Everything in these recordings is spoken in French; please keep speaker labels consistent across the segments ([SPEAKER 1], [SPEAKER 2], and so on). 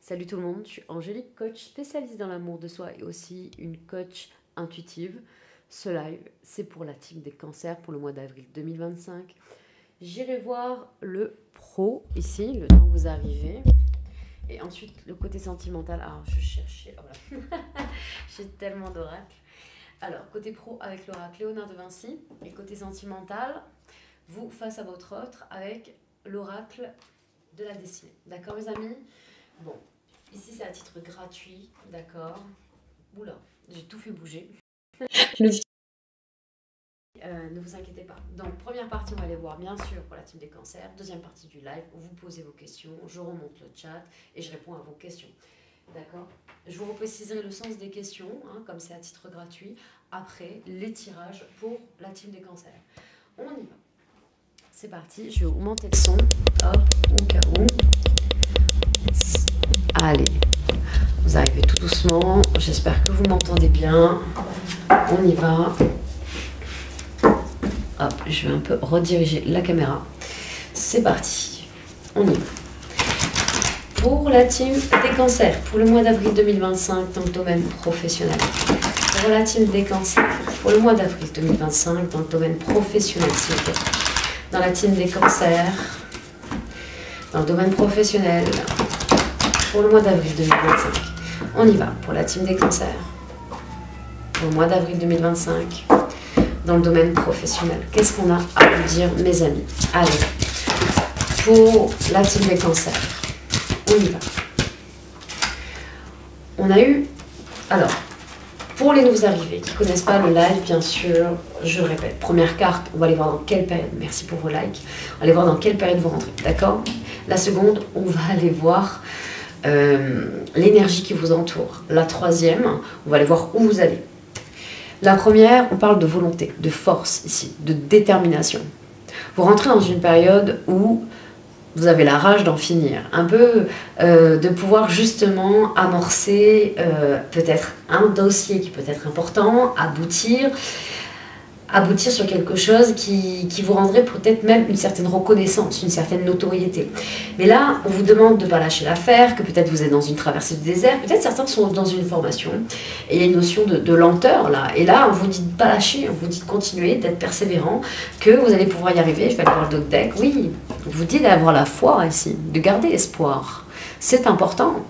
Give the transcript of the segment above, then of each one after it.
[SPEAKER 1] Salut tout le monde, je suis Angélique, coach spécialisée dans l'amour de soi et aussi une coach intuitive. Ce live, c'est pour la team des cancers pour le mois d'avril 2025. J'irai voir le pro ici, le temps que vous arrivez. Et ensuite, le côté sentimental. Alors, je cherchais. Oh voilà. J'ai tellement d'oracles. Alors, côté pro avec l'oracle Léonard de Vinci. Et côté sentimental, vous face à votre autre avec l'oracle de la destinée. D'accord, mes amis? Bon, ici c'est à titre gratuit, d'accord. Oula, j'ai tout fait bouger. Ne vous inquiétez pas. Donc, première partie, on va aller voir bien sûr pour la team des cancers. Deuxième partie du live, vous posez vos questions, je remonte le chat et je réponds à vos questions. D'accord? Je vous repréciserai le sens des questions, hein, comme c'est à titre gratuit. Après, les tirages pour la team des cancers. On y va. C'est parti, je vais augmenter le son. Hop, au cas où. Allez, vous arrivez tout doucement. J'espère que vous m'entendez bien. On y va. Hop, je vais un peu rediriger la caméra. C'est parti. On y va. Pour la team des cancers, pour le mois d'avril 2025 dans le domaine professionnel. Pour la team des cancers, pour le mois d'avril 2025 dans le domaine professionnel, s'il vous plaît. Dans la team des cancers, dans le domaine professionnel, pour le mois d'avril 2025. On y va pour la team des cancers. Pour le mois d'avril 2025, dans le domaine professionnel. Qu'est-ce qu'on a à vous dire, mes amis? Allez, pour la team des cancers, on y va. On a eu... Alors, pour les nouveaux arrivés qui ne connaissent pas le live, bien sûr, je répète, première carte, on va aller voir dans quelle période, merci pour vos likes, on va aller voir dans quelle période vous rentrez, d'accord? La seconde, on va aller voir l'énergie qui vous entoure. La troisième, on va aller voir où vous allez. La première, on parle de volonté, de force ici, de détermination. Vous rentrez dans une période où vous avez la rage d'en finir, un peu de pouvoir justement amorcer peut-être un dossier qui peut être important, aboutir sur quelque chose qui vous rendrait peut-être même une certaine reconnaissance, une certaine notoriété. Mais là, on vous demande de ne pas lâcher l'affaire, que peut-être vous êtes dans une traversée du désert, peut-être certains sont dans une formation, et il y a une notion de lenteur là. Et là, on vous dit de ne pas lâcher, on vous dit de continuer, d'être persévérant, que vous allez pouvoir y arriver. Je vais aller voir le deck. Oui, on vous dit d'avoir la foi ici, de garder espoir. C'est important.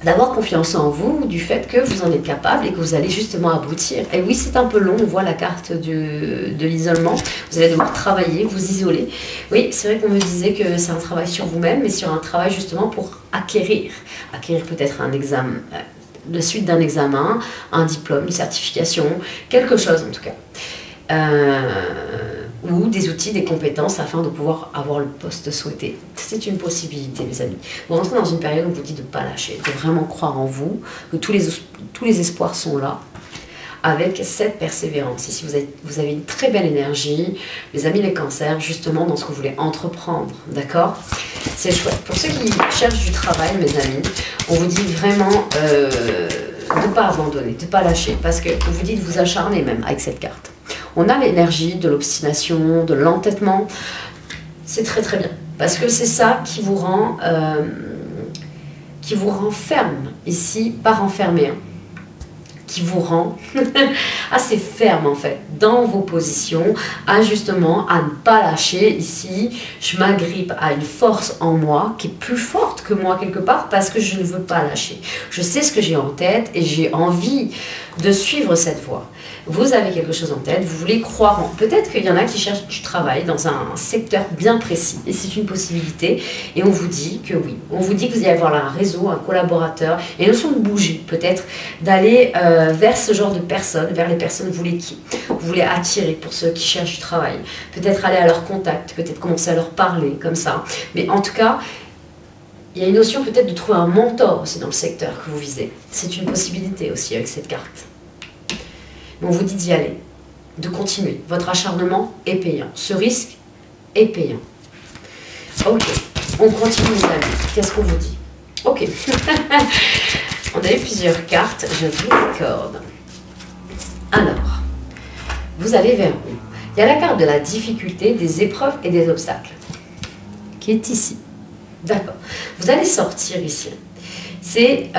[SPEAKER 1] D'avoir confiance en vous, du fait que vous en êtes capable et que vous allez justement aboutir. Et oui, c'est un peu long, on voit la carte de l'isolement. Vous allez devoir travailler, vous isoler. Oui, c'est vrai qu'on me disait que c'est un travail sur vous-même, mais sur un travail justement pour acquérir. Acquérir peut-être un examen, la suite d'un examen, un diplôme, une certification, quelque chose en tout cas. Ou des outils, des compétences afin de pouvoir avoir le poste souhaité. C'est une possibilité, mes amis. Vous rentrez dans une période où on vous dit de ne pas lâcher, de vraiment croire en vous, que tous les espoirs sont là, avec cette persévérance. Ici, vous avez une très belle énergie, les amis les cancers, justement dans ce que vous voulez entreprendre, d'accord? C'est chouette. Pour ceux qui cherchent du travail, mes amis, on vous dit vraiment de ne pas abandonner, de ne pas lâcher, parce qu'on vous dit de vous acharner même avec cette carte. On a l'énergie de l'obstination, de l'entêtement. C'est très très bien. Parce que c'est ça qui vous rend ferme ici, pas renfermé. Hein. Qui vous rend assez ferme en fait dans vos positions, à justement à ne pas lâcher ici. Je m'agrippe à une force en moi qui est plus forte que moi quelque part parce que je ne veux pas lâcher. Je sais ce que j'ai en tête et j'ai envie de suivre cette voie. Vous avez quelque chose en tête, vous voulez croire en... Peut-être qu'il y en a qui cherchent du travail dans un secteur bien précis et c'est une possibilité et on vous dit que oui. On vous dit que vous allez avoir là un réseau, un collaborateur et une notion de bouger peut-être, d'aller vers ce genre de personnes, vers les personnes que vous voulez attirer pour ceux qui cherchent du travail. Peut-être aller à leur contact, peut-être commencer à leur parler comme ça. Mais en tout cas, il y a une notion peut-être de trouver un mentor aussi dans le secteur que vous visez. C'est une possibilité aussi avec cette carte. Mais on vous dit d'y aller, de continuer. Votre acharnement est payant. Ce risque est payant. Ok, on continue les amis. Qu'est-ce qu'on vous dit? Ok. On a eu plusieurs cartes, je vous l'accorde. Alors, vous allez vers où? Il y a la carte de la difficulté, des épreuves et des obstacles, qui est ici. D'accord. Vous allez sortir ici. C'est...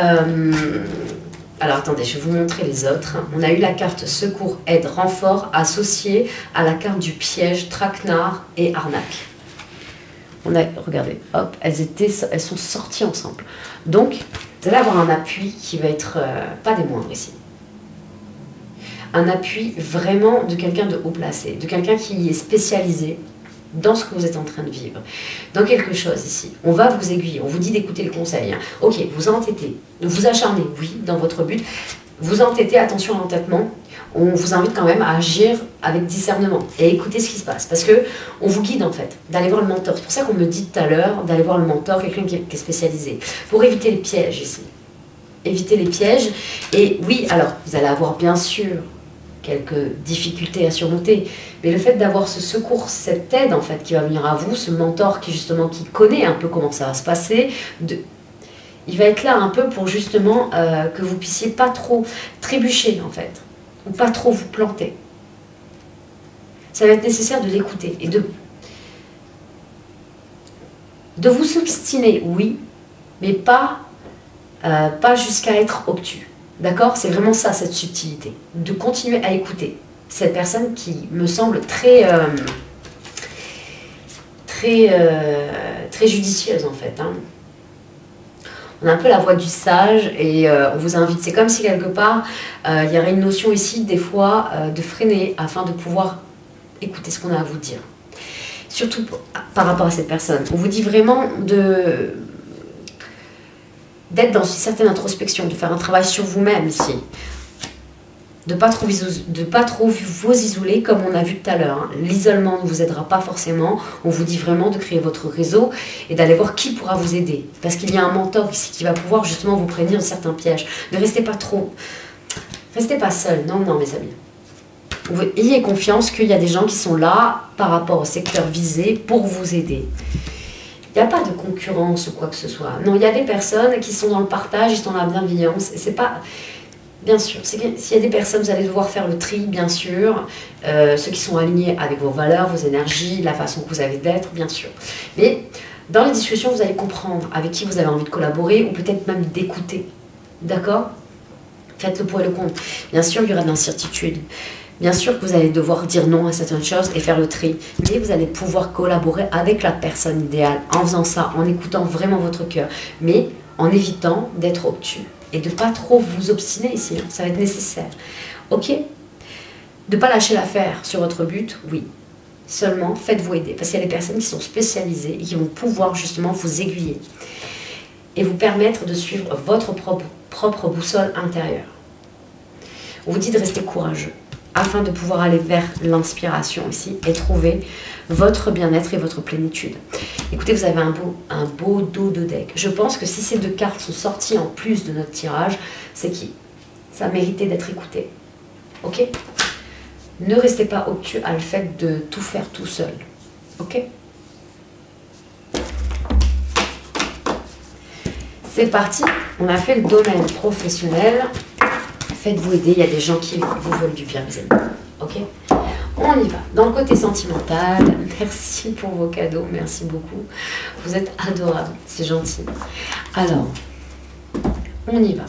[SPEAKER 1] alors attendez, je vais vous montrer les autres. On a eu la carte secours, aide, renfort associée à la carte du piège, traquenard et arnaque. On a, regardez, hop, elles sont sorties ensemble. Donc, vous allez avoir un appui qui va être pas des moindres ici. Un appui vraiment de quelqu'un de haut placé, de quelqu'un qui est spécialisé dans ce que vous êtes en train de vivre, dans quelque chose ici. On va vous aiguiller, on vous dit d'écouter le conseil. Hein. Ok, vous entêtez, vous acharnez, oui, dans votre but. Vous entêtez, attention à l'entêtement. On vous invite quand même à agir avec discernement et écouter ce qui se passe. Parce que on vous guide en fait, d'aller voir le mentor. C'est pour ça qu'on me dit tout à l'heure d'aller voir le mentor, quelqu'un qui est spécialisé. Pour éviter les pièges ici. Éviter les pièges. Et oui, alors, vous allez avoir bien sûr quelques difficultés à surmonter. Mais le fait d'avoir ce secours, cette aide en fait qui va venir à vous, ce mentor qui justement qui connaît un peu comment ça va se passer, il va être là un peu pour justement que vous puissiez pas trop trébucher en fait, ou pas trop vous planter. Ça va être nécessaire de l'écouter et de vous s'obstiner, oui, mais pas jusqu'à être obtus. D'accord? C'est vraiment ça, cette subtilité. De continuer à écouter cette personne qui me semble très judicieuse en fait. Hein. On a un peu la voix du sage et on vous invite. C'est comme si quelque part, il y aurait une notion ici, des fois, de freiner afin de pouvoir écouter ce qu'on a à vous dire. Surtout par rapport à cette personne. On vous dit vraiment d'être dans une certaine introspection, de faire un travail sur vous-même ici. De ne pas trop vous isoler comme on a vu tout à l'heure. Hein. L'isolement ne vous aidera pas forcément. On vous dit vraiment de créer votre réseau et d'aller voir qui pourra vous aider. Parce qu'il y a un mentor ici qui va pouvoir justement vous prévenir de certains pièges. Ne restez pas trop... Restez pas seul. Non, non, mes amis. Ayez confiance qu'il y a des gens qui sont là par rapport au secteur visé pour vous aider. Il n'y a pas de concurrence ou quoi que ce soit. Non, il y a des personnes qui sont dans le partage, ils sont dans la bienveillance. Et c'est pas... Bien sûr, s'il y a des personnes, vous allez devoir faire le tri, bien sûr. Ceux qui sont alignés avec vos valeurs, vos énergies, la façon que vous avez d'être, bien sûr. Mais dans les discussions, vous allez comprendre avec qui vous avez envie de collaborer ou peut-être même d'écouter. D'accord? Faites le pour et le contre. Bien sûr, il y aura de l'incertitude. Bien sûr que vous allez devoir dire non à certaines choses et faire le tri, mais vous allez pouvoir collaborer avec la personne idéale en faisant ça, en écoutant vraiment votre cœur, mais en évitant d'être obtus et de ne pas trop vous obstiner ici, ça va être nécessaire. Ok? De ne pas lâcher l'affaire sur votre but, oui. Seulement, faites-vous aider, parce qu'il y a des personnes qui sont spécialisées et qui vont pouvoir justement vous aiguiller et vous permettre de suivre votre propre boussole intérieure. On vous dit de rester courageux, afin de pouvoir aller vers l'inspiration ici et trouver votre bien-être et votre plénitude. Écoutez, vous avez un beau dos de deck. Je pense que si ces deux cartes sont sorties en plus de notre tirage, c'est qui ça méritait d'être écouté. Ok? Ne restez pas obtus à le fait de tout faire tout seul. Ok? C'est parti. On a fait le domaine professionnel. Faites-vous aider, il y a des gens qui vous veulent du bien, mes amis. Ok? On y va. Dans le côté sentimental, merci pour vos cadeaux, merci beaucoup. Vous êtes adorables, c'est gentil. Alors, on y va.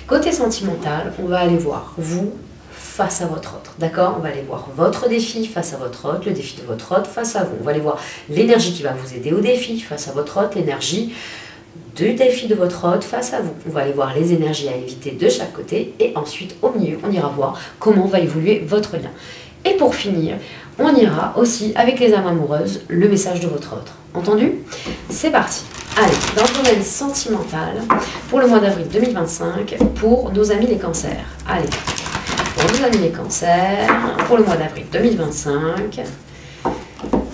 [SPEAKER 1] Côté sentimental, on va aller voir vous face à votre autre. D'accord? On va aller voir votre défi face à votre autre, le défi de votre autre face à vous. On va aller voir l'énergie qui va vous aider au défi face à votre autre, l'énergie du défi de votre hôte face à vous. On va aller voir les énergies à éviter de chaque côté et ensuite au milieu, on ira voir comment va évoluer votre lien. Et pour finir, on ira aussi avec les âmes amoureuses, le message de votre autre. Entendu? C'est parti. Allez, dans le domaine sentimental, pour le mois d'avril 2025, pour nos amis les cancers. Allez, pour nos amis les cancers, pour le mois d'avril 2025,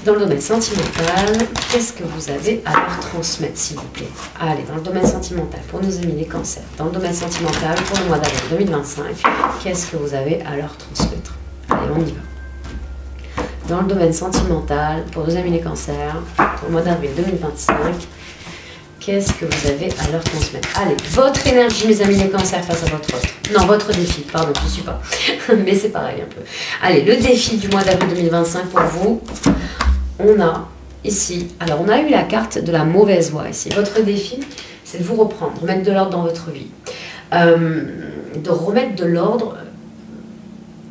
[SPEAKER 1] dans le domaine sentimental, qu'est-ce que vous avez à leur transmettre, s'il vous plaît? Allez, dans le domaine sentimental, pour nos amis les cancers, dans le domaine sentimental, pour le mois d'avril 2025, qu'est-ce que vous avez à leur transmettre? Allez, on y va. Dans le domaine sentimental, pour nos amis les cancers, pour le mois d'avril 2025, qu'est-ce que vous avez à leur transmettre? Allez, votre énergie, mes amis les cancers, face à votre autre. Non, votre défi, pardon, je ne suis pas. Mais c'est pareil un peu. Allez, le défi du mois d'avril 2025 pour vous. On a ici, alors on a eu la carte de la mauvaise voie ici. Votre défi, c'est de vous reprendre, remettre de l'ordre dans votre vie. De remettre de l'ordre.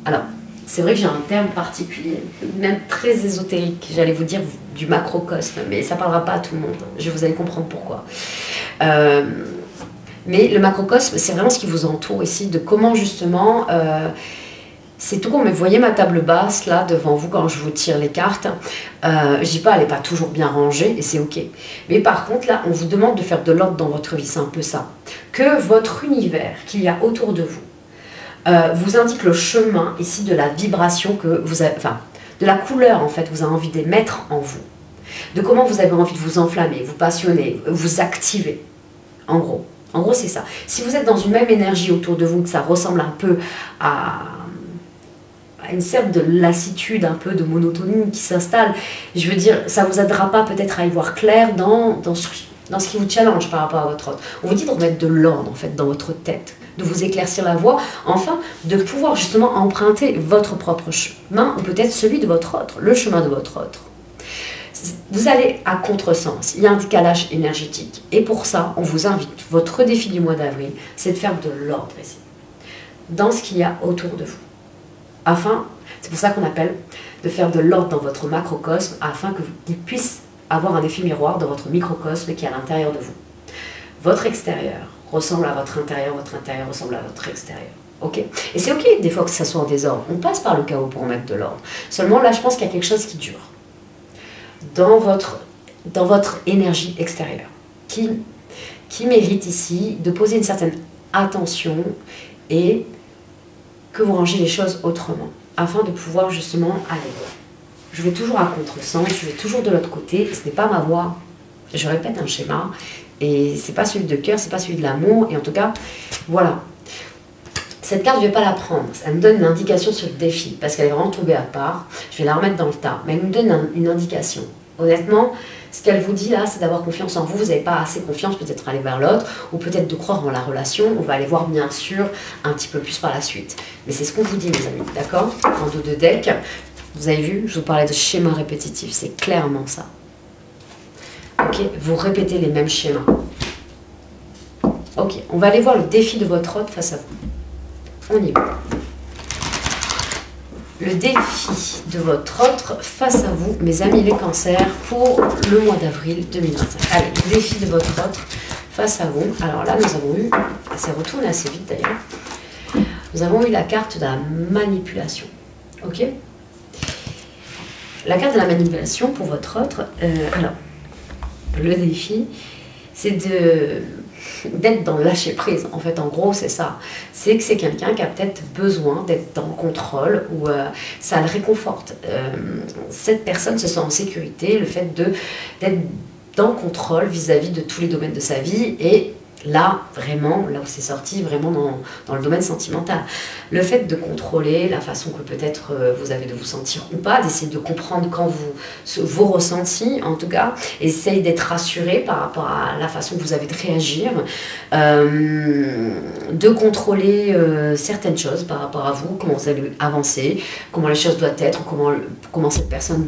[SPEAKER 1] Alors, c'est vrai que j'ai un terme particulier, même très ésotérique, j'allais vous dire du macrocosme, mais ça ne parlera pas à tout le monde. Vous allez comprendre pourquoi. Mais le macrocosme, c'est vraiment ce qui vous entoure ici, de comment justement... c'est tout comme, mais vous voyez ma table basse là devant vous quand je vous tire les cartes. Je dis pas, elle n'est pas toujours bien rangée et c'est ok. Mais par contre là, on vous demande de faire de l'ordre dans votre vie, c'est un peu ça. Que votre univers qu'il y a autour de vous vous indique le chemin ici de la vibration que vous avez, enfin de la couleur en fait, vous avez envie d'émettre en vous. De comment vous avez envie de vous enflammer, vous passionner, vous activer. En gros c'est ça. Si vous êtes dans une même énergie autour de vous, que ça ressemble un peu à une sorte de lassitude, un peu de monotonie qui s'installe, je veux dire, ça ne vous aidera pas peut-être à y voir clair dans ce qui vous challenge par rapport à votre autre. On vous dit de remettre de l'ordre en fait dans votre tête, de vous éclaircir la voie, enfin de pouvoir justement emprunter votre propre chemin ou peut-être celui de votre autre, le chemin de votre autre. Vous allez à contresens, il y a un décalage énergétique et pour ça on vous invite, votre défi du mois d'avril, c'est de faire de l'ordre ici, dans ce qu'il y a autour de vous. Afin, c'est pour ça qu'on appelle de faire de l'ordre dans votre macrocosme, afin qu'il puisse avoir un effet miroir dans votre microcosme qui est à l'intérieur de vous. Votre extérieur ressemble à votre intérieur ressemble à votre extérieur. Ok. Et c'est ok des fois que ça soit en désordre. On passe par le chaos pour mettre de l'ordre. Seulement là, je pense qu'il y a quelque chose qui dure dans votre énergie extérieure, qui mérite ici de poser une certaine attention et que vous rangez les choses autrement, afin de pouvoir justement aller. Je vais toujours à contresens, je vais toujours de l'autre côté, ce n'est pas ma voie, je répète un schéma, et c'est pas celui de cœur, c'est pas celui de l'amour, et en tout cas, voilà. Cette carte, je ne vais pas la prendre, elle me donne une indication sur le défi, parce qu'elle est vraiment tombée à part, je vais la remettre dans le tas, mais elle me donne une indication. Honnêtement, ce qu'elle vous dit là, c'est d'avoir confiance en vous. Vous n'avez pas assez confiance, peut-être aller vers l'autre, ou peut-être de croire en la relation. On va aller voir bien sûr un petit peu plus par la suite. Mais c'est ce qu'on vous dit, mes amis, d'accord? En dos de deck, vous avez vu, je vous parlais de schéma répétitif, c'est clairement ça. Ok, vous répétez les mêmes schémas. Ok, on va aller voir le défi de votre autre face à vous. On y va. Le défi de votre autre face à vous, mes amis les cancers, pour le mois d'avril 2025. Allez, le défi de votre autre face à vous. Alors là, nous avons eu, ça retourne assez vite d'ailleurs, nous avons eu la carte de la manipulation. Ok? La carte de la manipulation pour votre autre, alors, le défi, c'est d'être dans le lâcher prise. En fait, en gros, c'est ça. C'est que c'est quelqu'un qui a peut-être besoin d'être dans le contrôle ou ça le réconforte. Cette personne se sent en sécurité, le fait d'être dans le contrôle vis-à-vis de tous les domaines de sa vie et là, vraiment, là où c'est sorti, vraiment dans le domaine sentimental. Le fait de contrôler la façon que peut-être vous avez de vous sentir ou pas, d'essayer de comprendre quand vos ressentis, en tout cas, essaye d'être rassuré par rapport à la façon que vous avez de réagir, de contrôler certaines choses par rapport à vous, comment vous allez avancer, comment les choses doivent être, comment cette personne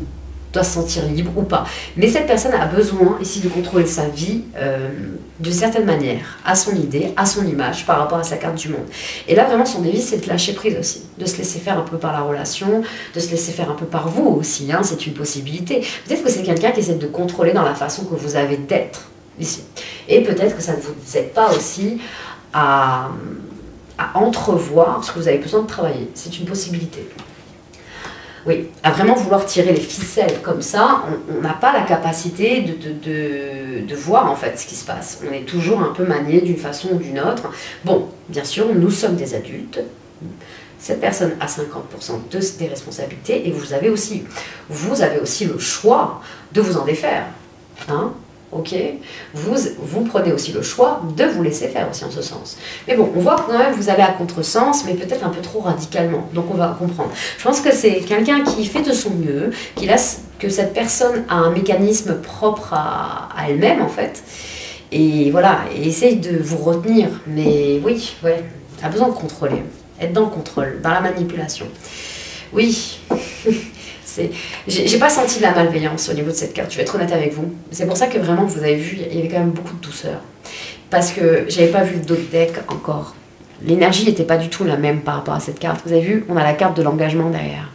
[SPEAKER 1] doit se sentir libre ou pas. Mais cette personne a besoin ici de contrôler sa vie d'une certaine manière, à son idée, à son image, par rapport à sa carte du monde. Et là, vraiment, son défi, c'est de lâcher prise aussi, de se laisser faire un peu par la relation, de se laisser faire un peu par vous aussi, hein, c'est une possibilité. Peut-être que c'est quelqu'un qui essaie de contrôler dans la façon que vous avez d'être ici. Et peut-être que ça ne vous aide pas aussi à entrevoir ce que vous avez besoin de travailler. C'est une possibilité. Oui, à vraiment vouloir tirer les ficelles comme ça, on n'a pas la capacité de voir en fait ce qui se passe. On est toujours un peu manié d'une façon ou d'une autre. Bon, bien sûr, nous sommes des adultes. Cette personne a 50% des responsabilités et vous avez aussi le choix de vous en défaire. Hein? Ok, vous prenez aussi le choix de vous laisser faire aussi en ce sens. Mais bon, on voit quand même vous allez à contresens, mais peut-être un peu trop radicalement. Donc on va comprendre. Je pense que c'est quelqu'un qui fait de son mieux, que cette personne a un mécanisme propre à elle-même en fait. Et voilà, et essaye de vous retenir. Mais oui, ouais, a besoin de contrôler, être dans le contrôle, dans la manipulation. Oui. J'ai pas senti de la malveillance au niveau de cette carte, je vais être honnête avec vous. C'est pour ça que vraiment, vous avez vu, il y avait quand même beaucoup de douceur. Parce que j'avais pas vu d'autres decks encore. L'énergie n'était pas du tout la même par rapport à cette carte. Vous avez vu, on a la carte de l'engagement derrière.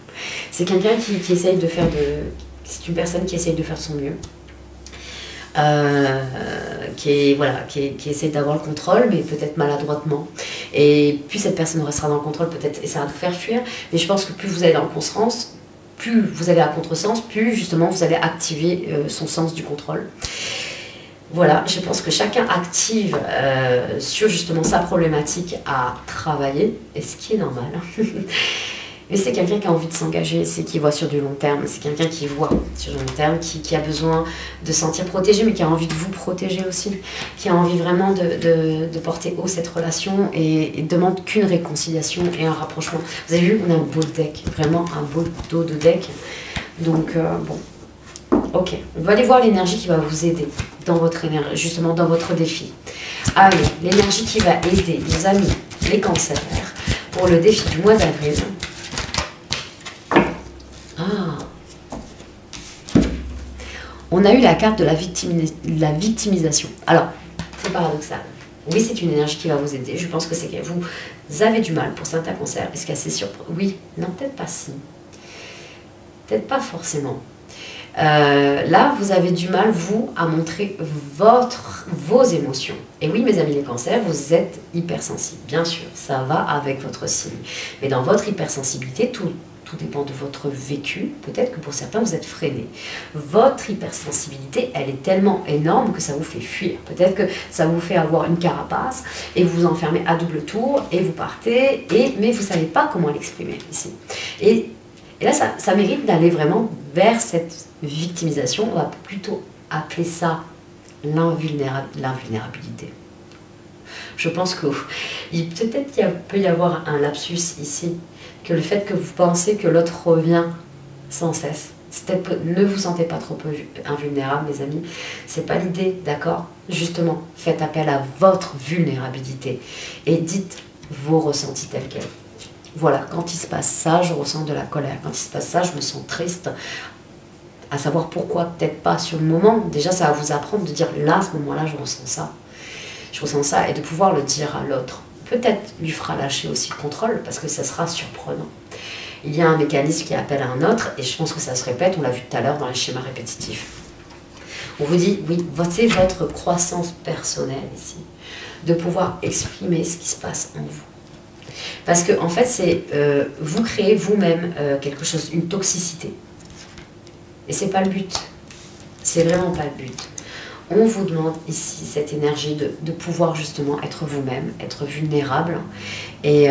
[SPEAKER 1] C'est quelqu'un qui essaye de faire de... C'est une personne qui essaye de faire son mieux. Qui essaie d'avoir le contrôle, mais peut-être maladroitement. Et plus cette personne restera dans le contrôle, peut-être essaiera de vous faire fuir. Mais je pense que plus vous allez dans le conscience, plus vous allez à contresens, plus justement vous allez activer son sens du contrôle. Voilà, je pense que chacun active sur justement sa problématique à travailler, et ce qui est normal. Mais c'est quelqu'un qui a envie de s'engager, c'est qui voit sur du long terme, c'est quelqu'un qui voit sur du long terme, qui a besoin de se sentir protégé, mais qui a envie de vous protéger aussi, qui a envie vraiment de porter haut cette relation et demande qu'une réconciliation et un rapprochement. Vous avez vu, on a un beau deck, vraiment un beau dos de deck. Donc, bon, ok, on va aller voir l'énergie qui va vous aider dans votre énergie, justement dans votre défi. Allez, l'énergie qui va aider nos amis, les cancers, pour le défi du mois d'avril. On a eu la carte de la victimisation. Alors, c'est paradoxal. Oui, c'est une énergie qui va vous aider. Je pense que c'est que vous avez du mal pour certains cancers. Est-ce qu'elle c'est surprenant? Oui, non, peut-être pas si. Peut-être pas forcément. Là, vous avez du mal, vous, à montrer vos émotions. Et oui, mes amis les cancers, vous êtes hypersensibles. Bien sûr, ça va avec votre signe. Mais dans votre hypersensibilité, tout dépend de votre vécu. Peut-être que pour certains, vous êtes freiné. Votre hypersensibilité, elle est tellement énorme que ça vous fait fuir. Peut-être que ça vous fait avoir une carapace et vous vous enfermez à double tour et vous partez, mais vous ne savez pas comment l'exprimer ici. Et là, ça mérite d'aller vraiment vers cette victimisation. On va plutôt appeler ça l'invulnérabilité. Je pense que peut-être qu'il peut y avoir un lapsus ici, que le fait que vous pensez que l'autre revient sans cesse, ne vous sentez pas trop invulnérable, mes amis. C'est pas l'idée, d'accord? Justement, faites appel à votre vulnérabilité et dites vos ressentis tels quels. Voilà, quand il se passe ça, je ressens de la colère. Quand il se passe ça, je me sens triste. À savoir pourquoi, peut-être pas sur le moment. Déjà, ça va vous apprendre de dire là, à ce moment-là, je ressens ça. Je ressens ça, et de pouvoir le dire à l'autre. Peut-être lui fera lâcher aussi le contrôle, parce que ça sera surprenant. Il y a un mécanisme qui appelle à un autre, et je pense que ça se répète, on l'a vu tout à l'heure dans les schémas répétitifs. On vous dit, oui, c'est votre croissance personnelle ici, de pouvoir exprimer ce qui se passe en vous. Parce que, en fait, c'est vous créez vous-même quelque chose, une toxicité. Et c'est pas le but. C'est vraiment pas le but. On vous demande ici cette énergie de pouvoir justement être vous-même, être vulnérable et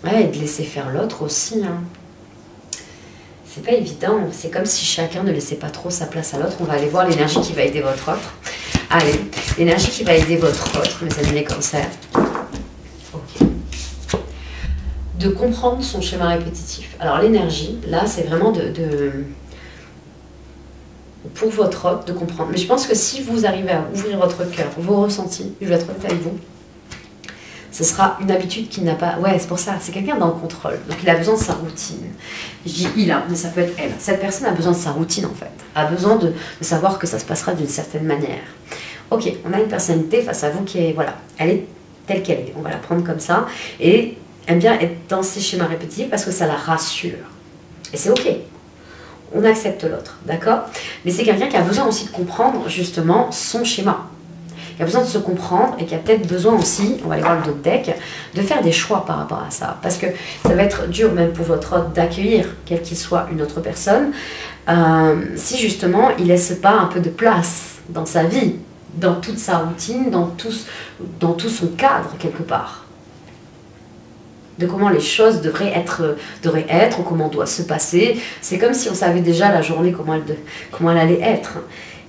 [SPEAKER 1] de laisser faire l'autre aussi. Hein. C'est pas évident, c'est comme si chacun ne laissait pas trop sa place à l'autre. On va aller voir l'énergie qui va aider votre autre. Allez, l'énergie qui va aider votre autre, mes amis les cancers. Ok. De comprendre son schéma répétitif. Alors l'énergie, là, c'est vraiment pour votre hôte de comprendre. Mais je pense que si vous arrivez à ouvrir votre cœur, vos ressentis, je vais être honnête avec vous, ce sera une habitude qui n'a pas... Ouais, c'est pour ça, c'est quelqu'un dans le contrôle. Donc il a besoin de sa routine. Je dis il a, mais ça peut être elle. Cette personne a besoin de sa routine en fait. A besoin de savoir que ça se passera d'une certaine manière. Ok, on a une personnalité face à vous qui est... Voilà, elle est telle qu'elle est. On va la prendre comme ça. Et aime bien être dans ces schémas répétitifs parce que ça la rassure. Et c'est ok. On accepte l'autre, d'accord? Mais c'est quelqu'un qui a besoin aussi de comprendre justement son schéma. Qui a besoin de se comprendre et qui a peut-être besoin aussi, on va aller voir le d'autres deck, de faire des choix par rapport à ça. Parce que ça va être dur même pour votre hôte d'accueillir, quelle qu'il soit, une autre personne, si justement il ne laisse pas un peu de place dans sa vie, dans toute sa routine, dans tout son cadre quelque part. De comment les choses devraient être ou comment doit se passer. C'est comme si on savait déjà la journée comment elle allait être.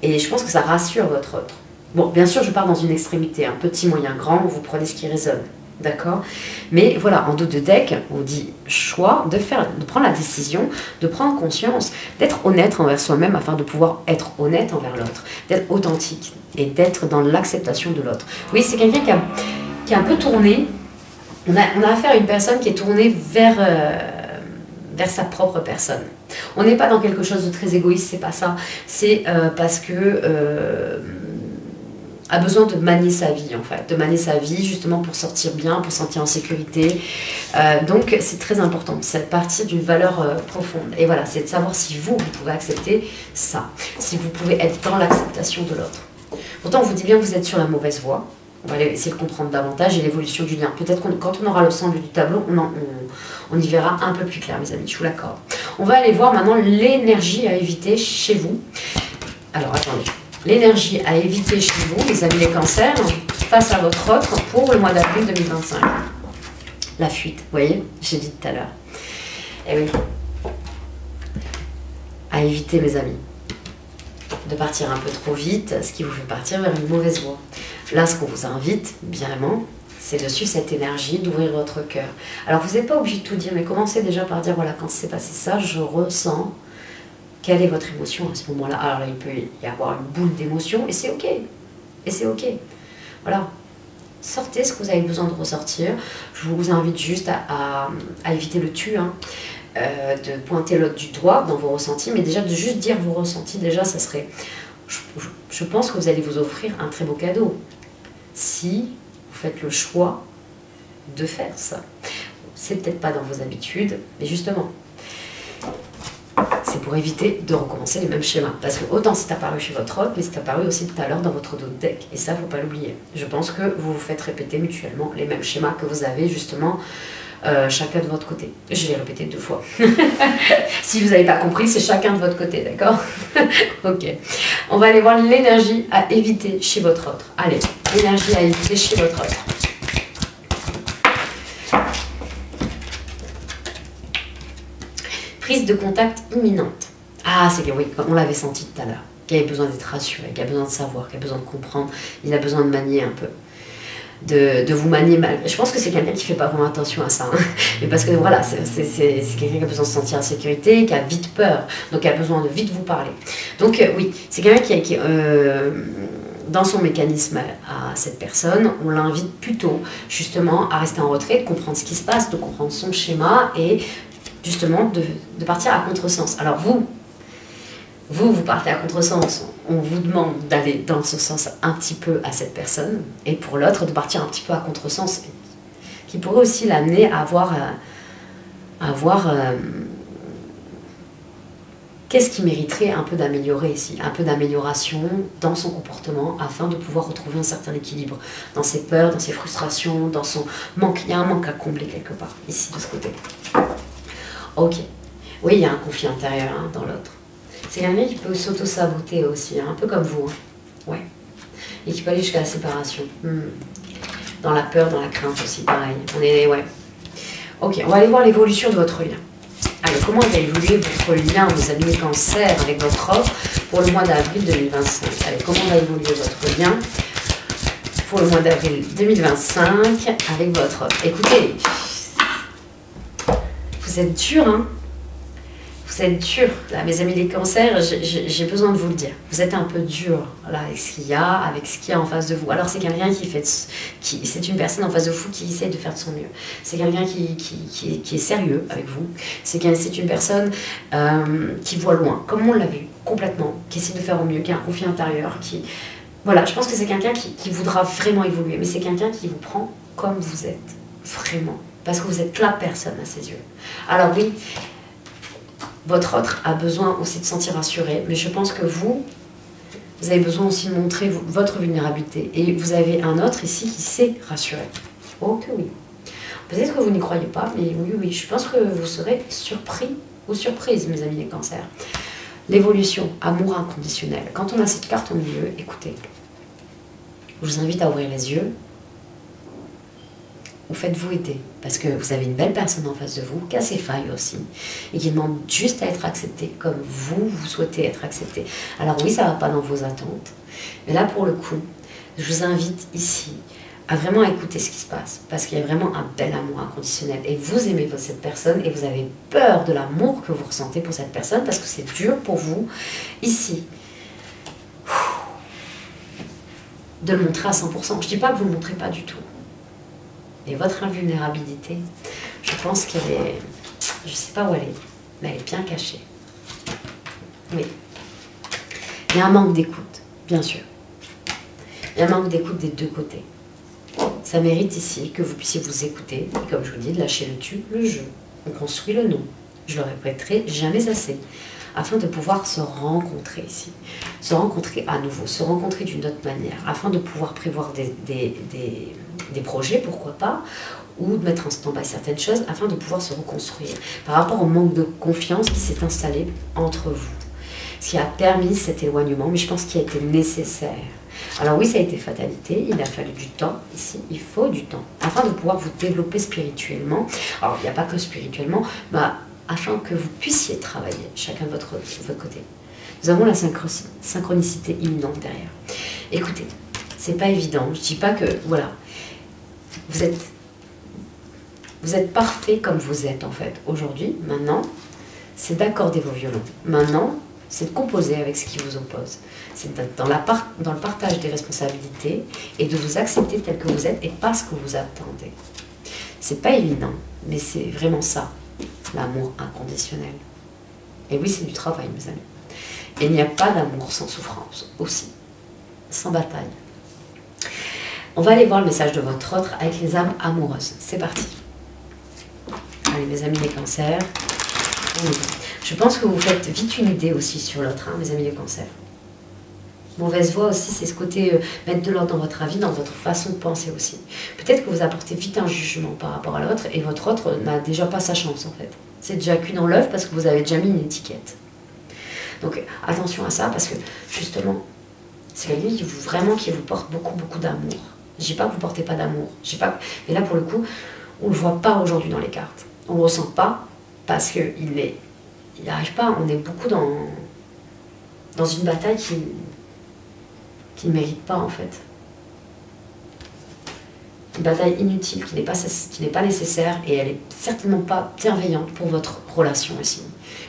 [SPEAKER 1] Et je pense que ça rassure votre autre. Bon, bien sûr, je pars dans une extrémité, un petit, moyen, grand, vous prenez ce qui résonne. D'accord? Mais voilà, en dos de deck, on dit choix de prendre la décision, de prendre conscience, d'être honnête envers soi-même afin de pouvoir être honnête envers l'autre, d'être authentique et d'être dans l'acceptation de l'autre. Oui, c'est quelqu'un qui a un peu tourné. On a affaire à une personne qui est tournée vers vers sa propre personne. On n'est pas dans quelque chose de très égoïste, c'est pas ça. C'est parce que a besoin de manier sa vie en fait, de manier sa vie justement pour sortir bien, pour se sentir en sécurité. Donc c'est très important, c'est partir d'une valeur profonde. Et voilà, c'est de savoir si vous pouvez accepter ça, si vous pouvez être dans l'acceptation de l'autre. Pourtant on vous dit bien que vous êtes sur la mauvaise voie. On va essayer de comprendre davantage et l'évolution du lien. Peut-être que quand on aura l'ensemble du tableau, on y verra un peu plus clair, mes amis, je vous l'accorde. On va aller voir maintenant l'énergie à éviter chez vous. Alors, attendez. L'énergie à éviter chez vous, les amis les cancers, face à votre autre pour le mois d'avril 2025. La fuite, vous voyez, j'ai dit tout à l'heure. Eh oui. À éviter, mes amis, de partir un peu trop vite, ce qui vous fait partir vers une mauvaise voie. Là, ce qu'on vous invite, bien évidemment, c'est de suivre cette énergie, d'ouvrir votre cœur. Alors, vous n'êtes pas obligé de tout dire, mais commencez déjà par dire, voilà, quand c'est passé ça, je ressens, quelle est votre émotion à ce moment-là. Alors là, il peut y avoir une boule d'émotion, et c'est ok. Et c'est ok. Voilà. Sortez ce que vous avez besoin de ressortir. Je vous invite juste à éviter le tu, hein, de pointer l'autre du doigt dans vos ressentis, mais déjà de juste dire vos ressentis, déjà, ça serait... Je pense que vous allez vous offrir un très beau cadeau si vous faites le choix de faire ça. C'est peut-être pas dans vos habitudes, mais justement, c'est pour éviter de recommencer les mêmes schémas. Parce que autant c'est apparu chez votre autre, mais c'est apparu aussi tout à l'heure dans votre dos de deck. Et ça, faut pas l'oublier. Je pense que vous vous faites répéter mutuellement les mêmes schémas que vous avez justement chacun de votre côté. Je l'ai répété 2 fois. Si vous n'avez pas compris, c'est chacun de votre côté, d'accord? Ok. On va aller voir l'énergie à éviter chez votre autre. Allez, l'énergie à éviter chez votre autre. Prise de contact imminente. Ah, c'est que oui, on l'avait senti tout à l'heure. Qu'il avait besoin d'être rassuré, qu'il a besoin de savoir, qu'il a besoin de comprendre. Il a besoin de manier un peu. De vous manier mal. Je pense que c'est quelqu'un qui ne fait pas vraiment attention à ça. Hein. Mais parce que voilà, c'est quelqu'un qui a besoin de se sentir en sécurité, qui a vite peur. Donc qui a besoin de vite vous parler. Donc oui, c'est quelqu'un qui dans son mécanisme à cette personne, on l'invite plutôt justement à rester en retrait, de comprendre ce qui se passe, de comprendre son schéma et justement de partir à contresens. Alors vous partez à contresens, on vous demande d'aller dans ce sens un petit peu à cette personne, et pour l'autre de partir un petit peu à contresens, qui pourrait aussi l'amener à avoir qu'est-ce qui mériterait un peu d'améliorer ici, un peu d'amélioration dans son comportement afin de pouvoir retrouver un certain équilibre dans ses peurs, dans ses frustrations, dans son manque. Il y a un manque à combler quelque part, ici de ce côté. Ok, oui, il y a un conflit intérieur hein, dans l'autre. C'est quelqu'un qui peut s'auto-saboter aussi, hein, un peu comme vous. Hein. Ouais. Et qui peut aller jusqu'à la séparation. Dans la peur, dans la crainte aussi, pareil. On est, ouais. Ok, on va aller voir l'évolution de votre lien. Alors, comment va évoluer votre lien, vos amis les cancers, avec votre offre pour le mois d'avril 2025? Allez, comment va évoluer votre lien pour le mois d'avril 2025 avec votre offre? Écoutez, vous êtes dur, hein? Vous êtes dur, là, mes amis les cancers, j'ai besoin de vous le dire. Vous êtes un peu dur, là, avec ce qu'il y a, avec ce qu'il y a en face de vous. Alors, c'est quelqu'un c'est une personne en face de vous qui essaie de faire de son mieux. C'est quelqu'un qui est sérieux avec vous. C'est une personne qui voit loin, comme on l'a vu, complètement, qui essaie de faire au mieux, qui a un conflit intérieur, Voilà, je pense que c'est quelqu'un qui voudra vraiment évoluer, mais c'est quelqu'un qui vous prend comme vous êtes, vraiment. Parce que vous êtes la personne à ses yeux. Alors oui, votre autre a besoin aussi de se sentir rassuré, mais je pense que vous avez besoin aussi de montrer votre vulnérabilité. Et vous avez un autre ici qui sait rassurer. Oh que oui. Peut-être que vous n'y croyez pas, mais oui, je pense que vous serez surpris ou surprise, mes amis les cancers. L'évolution, amour inconditionnel. Quand on a cette carte au milieu, écoutez, je vous invite à ouvrir les yeux. Ou faites-vous aider, parce que vous avez une belle personne en face de vous, qui a ses failles aussi, et qui demande juste à être acceptée comme vous souhaitez être accepté. Alors oui, ça ne va pas dans vos attentes, mais là pour le coup, je vous invite ici à vraiment écouter ce qui se passe, parce qu'il y a vraiment un bel amour inconditionnel, et vous aimez cette personne, et vous avez peur de l'amour que vous ressentez pour cette personne, parce que c'est dur pour vous, ici, de le montrer à 100%. Je ne dis pas que vous ne le montrez pas du tout. Et votre invulnérabilité, je pense qu'elle est... je ne sais pas où elle est, mais elle est bien cachée. Oui. Il y a un manque d'écoute, bien sûr. Il y a un manque d'écoute des deux côtés. Ça mérite ici que vous puissiez vous écouter. Et comme je vous dis, de lâcher le tu, le je. On construit le non. Je le répéterai jamais assez. Afin de pouvoir se rencontrer ici. Se rencontrer à nouveau. Se rencontrer d'une autre manière. Afin de pouvoir prévoir des projets, pourquoi pas. Ou de mettre en stand-by certaines choses. Afin de pouvoir se reconstruire. Par rapport au manque de confiance qui s'est installé entre vous. Ce qui a permis cet éloignement. Mais je pense qu'il a été nécessaire. Alors oui, ça a été fatalité, il a fallu du temps, ici, il faut du temps, afin de pouvoir vous développer spirituellement. Alors, il n'y a pas que spirituellement, mais afin que vous puissiez travailler, chacun de votre côté. Nous avons la synchronicité imminente derrière. Écoutez, c'est pas évident, je dis pas que, voilà, vous êtes parfait comme vous êtes, en fait. Aujourd'hui, maintenant, c'est d'accorder vos violons. Maintenant, c'est de composer avec ce qui vous oppose. C'est dans le partage des responsabilités et de vous accepter tel que vous êtes et pas ce que vous attendez. C'est pas évident, mais c'est vraiment ça, l'amour inconditionnel. Et oui, c'est du travail, mes amis. Et il n'y a pas d'amour sans souffrance, aussi, sans bataille. On va aller voir le message de votre autre avec les âmes amoureuses. C'est parti. Allez, mes amis les cancers. Je pense que vous faites vite une idée aussi sur l'autre, hein, mes amis les cancers. Mauvaise voix aussi, c'est ce côté mettre de l'ordre dans votre avis, dans votre façon de penser aussi. Peut-être que vous apportez vite un jugement par rapport à l'autre et votre autre n'a déjà pas sa chance en fait. C'est déjà cuit dans l'œuf parce que vous avez déjà mis une étiquette. Donc attention à ça parce que justement, c'est quelqu'un qui vous porte beaucoup d'amour. Je dis pas que vous ne portez pas d'amour, mais là pour le coup, on ne le voit pas aujourd'hui dans les cartes. On ne le ressent pas parce qu'il n'arrive pas, on est beaucoup dans une bataille qui ne mérite pas en fait. Une bataille inutile qui n'est pas nécessaire et elle n'est certainement pas bienveillante pour votre relation aussi,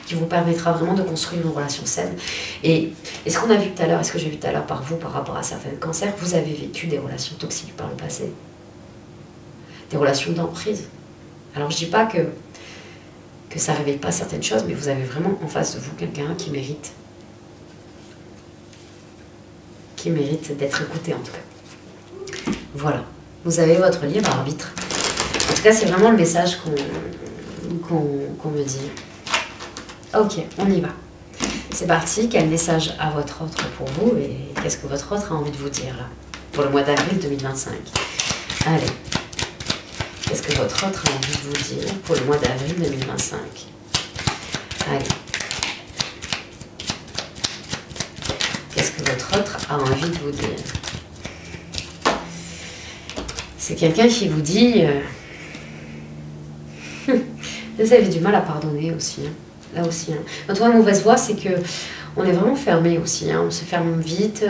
[SPEAKER 1] qui vous permettra vraiment de construire une relation saine. Et ce qu'on a vu tout à l'heure, et ce que j'ai vu tout à l'heure par vous, par rapport à certains cancers, vous avez vécu des relations toxiques par le passé. Des relations d'emprise. Alors je ne dis pas que ça ne réveille pas certaines choses, mais vous avez vraiment en face de vous quelqu'un qui mérite d'être écouté en tout cas. Voilà, vous avez votre libre arbitre. En tout cas, c'est vraiment le message qu'on me dit. Ok, on y va. C'est parti, quel message a votre autre pour vous et qu'est-ce que votre autre a envie de vous dire là, pour le mois d'avril 2025. Allez, qu'est-ce que votre autre a envie de vous dire pour le mois d'avril 2025. Allez. Qu'est-ce que votre autre a envie de vous dire? C'est quelqu'un qui vous dit... vous avez du mal à pardonner aussi. Hein. Là aussi. Hein. Notre mauvaise voix, c'est que on est vraiment fermé aussi. Hein. On se ferme vite.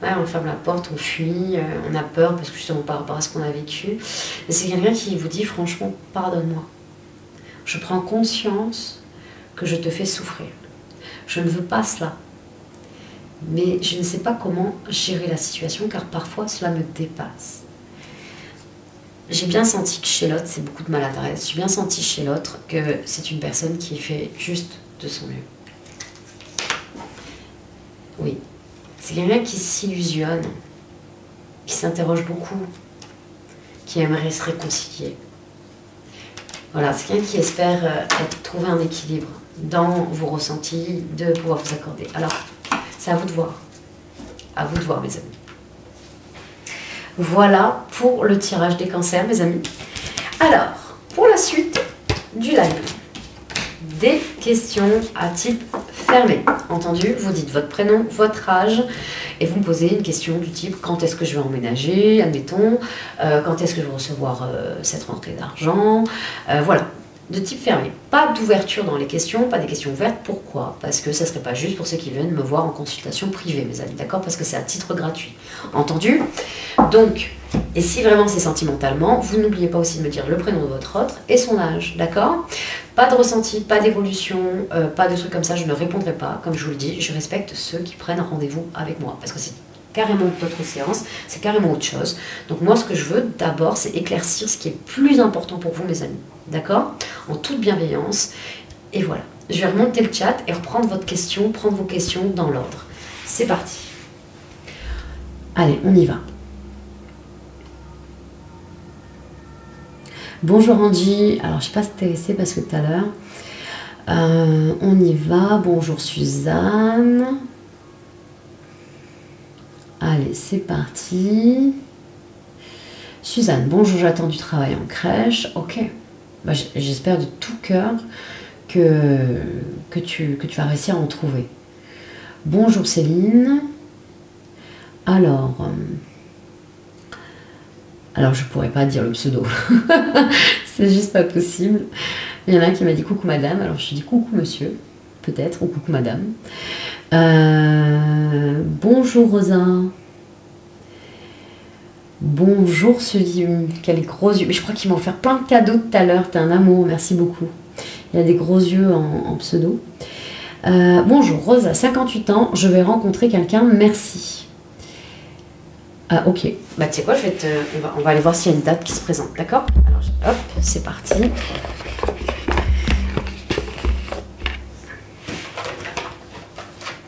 [SPEAKER 1] Ouais, on ferme la porte, on fuit. On a peur parce que justement par rapport à ce qu'on a vécu. Et c'est quelqu'un qui vous dit franchement, pardonne-moi. Je prends conscience que je te fais souffrir. Je ne veux pas cela. Mais je ne sais pas comment gérer la situation car parfois cela me dépasse. J'ai bien senti que chez l'autre, c'est beaucoup de maladresse. J'ai bien senti chez l'autre que c'est une personne qui fait juste de son mieux. Oui. C'est quelqu'un qui s'illusionne, qui s'interroge beaucoup, qui aimerait se réconcilier. Voilà, c'est quelqu'un qui espère trouver un équilibre dans vos ressentis, de pouvoir vous accorder. Alors, c'est à vous de voir. À vous de voir, mes amis. Voilà pour le tirage des cancers, mes amis. Alors, pour la suite du live, des questions à type fermé. Entendu, vous dites votre prénom, votre âge, et vous me posez une question du type quand est-ce que je vais emménager, admettons, quand est-ce que je vais recevoir cette rentrée d'argent, voilà. De type fermé. Pas d'ouverture dans les questions, pas des questions ouvertes. Pourquoi? Parce que ça ne serait pas juste pour ceux qui viennent me voir en consultation privée, mes amis, d'accord? Parce que c'est à titre gratuit. Entendu? Donc, et si vraiment c'est sentimentalement, vous n'oubliez pas aussi de me dire le prénom de votre autre et son âge, d'accord? Pas de ressenti, pas d'évolution, pas de trucs comme ça, je ne répondrai pas. Comme je vous le dis, je respecte ceux qui prennent rendez-vous avec moi. Parce que c'est carrément d'autres séances, c'est carrément autre chose. Donc moi, ce que je veux d'abord, c'est éclaircir ce qui est plus important pour vous, mes amis. D'accord? En toute bienveillance. Et voilà. Je vais remonter le chat et reprendre votre question, prendre vos questions dans l'ordre. C'est parti. Allez, on y va. Bonjour Angie. Alors, je ne sais pas si tu as essayé parce que tout à l'heure. On y va. Bonjour Suzanne. Allez, c'est parti. Suzanne, bonjour, j'attends du travail en crèche. Ok. Bah, j'espère de tout cœur que tu vas réussir à en trouver. Bonjour Céline. Alors je pourrais pas dire le pseudo. C'est juste pas possible. Il y en a un qui m'a dit coucou madame. Alors je dis coucou monsieur, peut-être, ou coucou madame. Bonjour Rosa. Bonjour celui qui a les gros yeux. Mais je crois qu'il m'a offert plein de cadeaux tout à l'heure. T'es un amour, merci beaucoup. Il a des gros yeux en pseudo. Bonjour Rosa, 58 ans. Je vais rencontrer quelqu'un, merci. Ah ok. Bah tu sais quoi, on va aller voir s'il y a une date qui se présente, d'accord? Alors hop, c'est parti.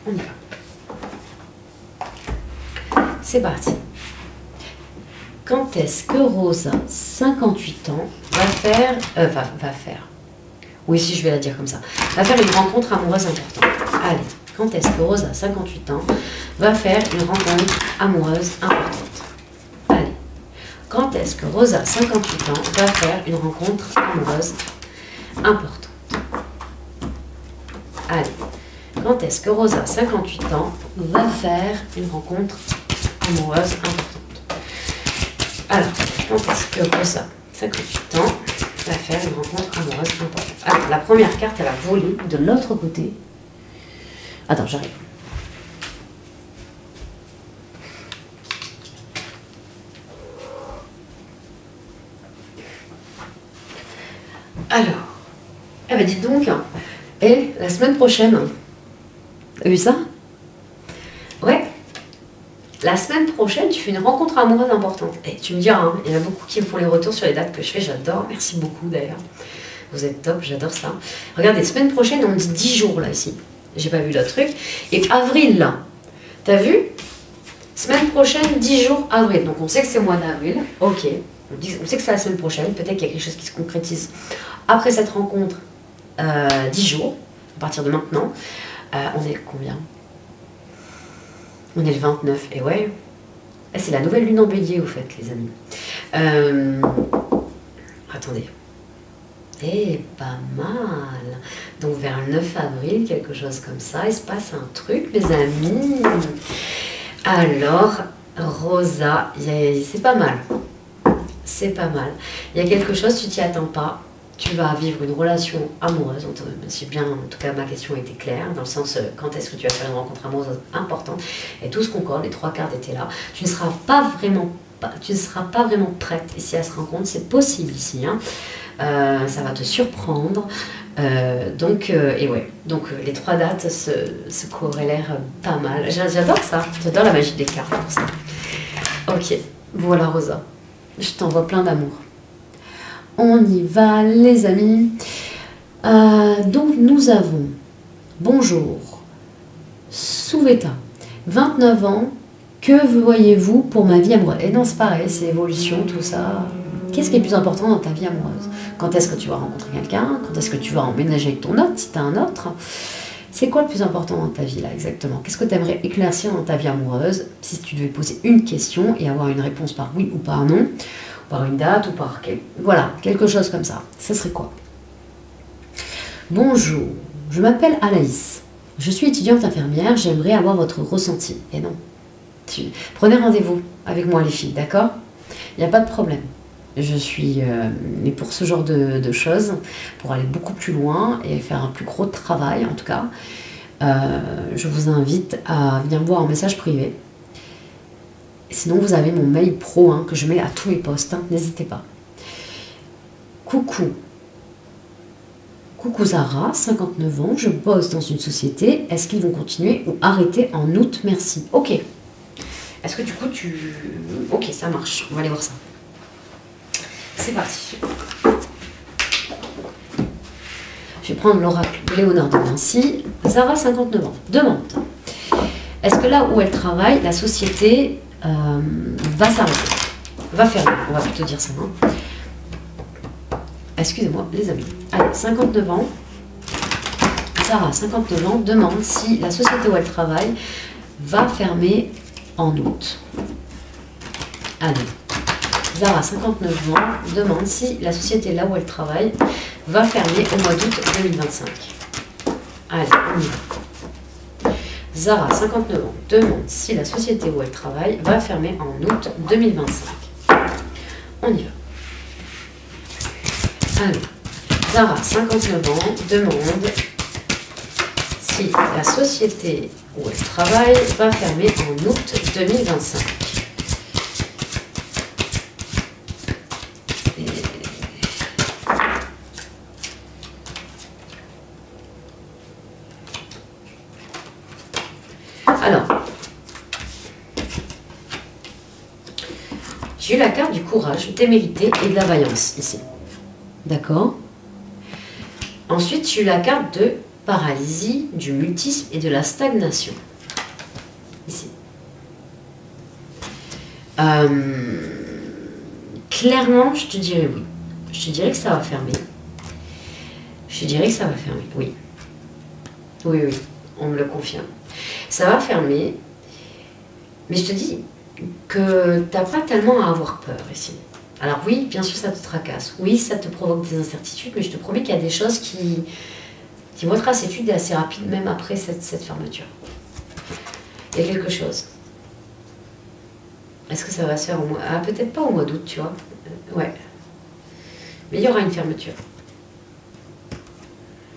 [SPEAKER 1] On y va. C'est parti. Quand est-ce que Rosa, 58 ans, va faire... Oui, si je vais la dire comme ça. Va faire une rencontre amoureuse importante. Allez, quand est-ce que Rosa, 58 ans, va faire une rencontre amoureuse importante? Allez. Quand est-ce que Rosa, 58 ans, va faire une rencontre amoureuse importante? Allez. Quand est-ce que Rosa, 58 ans, va faire une rencontre amoureuse importante? Alors, quand est-ce que Rosa, 58 ans, va faire une rencontre amoureuse importante? Alors, la première carte, elle a volé de l'autre côté. Attends, j'arrive. Alors, eh ben dites donc, et la semaine prochaine, t'as vu ça? Ouais. La semaine prochaine, tu fais une rencontre amoureuse importante. Et tu me diras, hein, il y en a beaucoup qui me font les retours sur les dates que je fais, j'adore. Merci beaucoup d'ailleurs. Vous êtes top, j'adore ça. Regardez, semaine prochaine, on dit 10 jours là, ici. J'ai pas vu le truc. Et avril, là. T'as vu? Semaine prochaine, 10 jours, avril. Donc on sait que c'est au mois d'avril. Ok. On sait que c'est la semaine prochaine. Peut-être qu'il y a quelque chose qui se concrétise après cette rencontre. 10 jours, à partir de maintenant. On est combien? On est le 29, et ouais, c'est la nouvelle lune en bélier, au fait, les amis. Attendez. Eh, pas mal. Donc, vers le 9 avril, quelque chose comme ça, il se passe un truc, mes amis. Alors, Rosa, c'est pas mal. C'est pas mal. Il y a quelque chose, tu t'y attends pas. Tu vas vivre une relation amoureuse. C'est bien, en tout cas, ma question était claire, dans le sens, quand est-ce que tu vas faire une rencontre amoureuse importante? Et tout ce concorde, les 3 cartes étaient là. Tu ne seras pas vraiment prête ici à se rencontre. C'est possible ici, hein. Ça va te surprendre. Et ouais, donc les 3 dates se corrélèrent pas mal. J'adore ça. J'adore la magie des cartes pour ça. Ok, voilà Rosa. Je t'envoie plein d'amour. On y va, les amis. Donc, nous avons, bonjour, Souveta, 29 ans, que voyez-vous pour ma vie amoureuse? Et non, c'est pareil, c'est évolution, tout ça. Qu'est-ce qui est le plus important dans ta vie amoureuse? Quand est-ce que tu vas rencontrer quelqu'un? Quand est-ce que tu vas emménager avec ton autre, si tu as un autre? C'est quoi le plus important dans ta vie, là, exactement? Qu'est-ce que tu aimerais éclaircir dans ta vie amoureuse? Si tu devais poser une question et avoir une réponse par oui ou par non, par une date ou par... Voilà, quelque chose comme ça. Ça serait quoi? Bonjour, je m'appelle Anaïs. Je suis étudiante infirmière, j'aimerais avoir votre ressenti. Et non. Prenez rendez-vous avec moi les filles, d'accord? Il n'y a pas de problème. Je suis... mais pour ce genre de choses, pour aller beaucoup plus loin et faire un plus gros travail en tout cas, je vous invite à venir me voir en message privé. Sinon, vous avez mon mail pro que je mets à tous mes posts. N'hésitez pas. Coucou. Coucou Zara, 59 ans. Je bosse dans une société. Est-ce qu'ils vont continuer ou arrêter en août? Merci. Ok. Est-ce que du coup tu... Ok, ça marche. On va aller voir ça. C'est parti. Je vais prendre l'oracle Léonard de Vinci. Zara, 59 ans. Demande. Est-ce que là où elle travaille, la société va s'arrêter? Va fermer, on va plutôt dire ça. Hein. Excusez-moi, les amis. Allez, 59 ans. Sarah, 59 ans, demande si la société où elle travaille va fermer en août. Allez. Zara, 59 ans, demande si la société là où elle travaille va fermer au mois d'août 2025. Allez, on y va. Zara, 59 ans, demande si la société où elle travaille va fermer en août 2025. On y va. Allez. Zara, 59 ans, demande si la société où elle travaille va fermer en août 2025. Alors, j'ai eu la carte du courage, du témérité et de la vaillance ici. D'accord? Ensuite, j'ai eu la carte de paralysie, du mutisme et de la stagnation. Ici. Clairement, je te dirais oui. Je te dirais que ça va fermer. Je te dirais que ça va fermer, oui. Oui, oui, on me le confirme. Ça va fermer, mais je te dis que tu n'as pas tellement à avoir peur ici. Alors oui, bien sûr, ça te tracasse. Oui, ça te provoque des incertitudes, mais je te promets qu'il y a des choses qui vont être assez fluides et assez rapides, même après cette fermeture. Il y a quelque chose. Est-ce que ça va se faire au mois... Ah, peut-être pas au mois d'août, tu vois. Ouais. Mais il y aura une fermeture.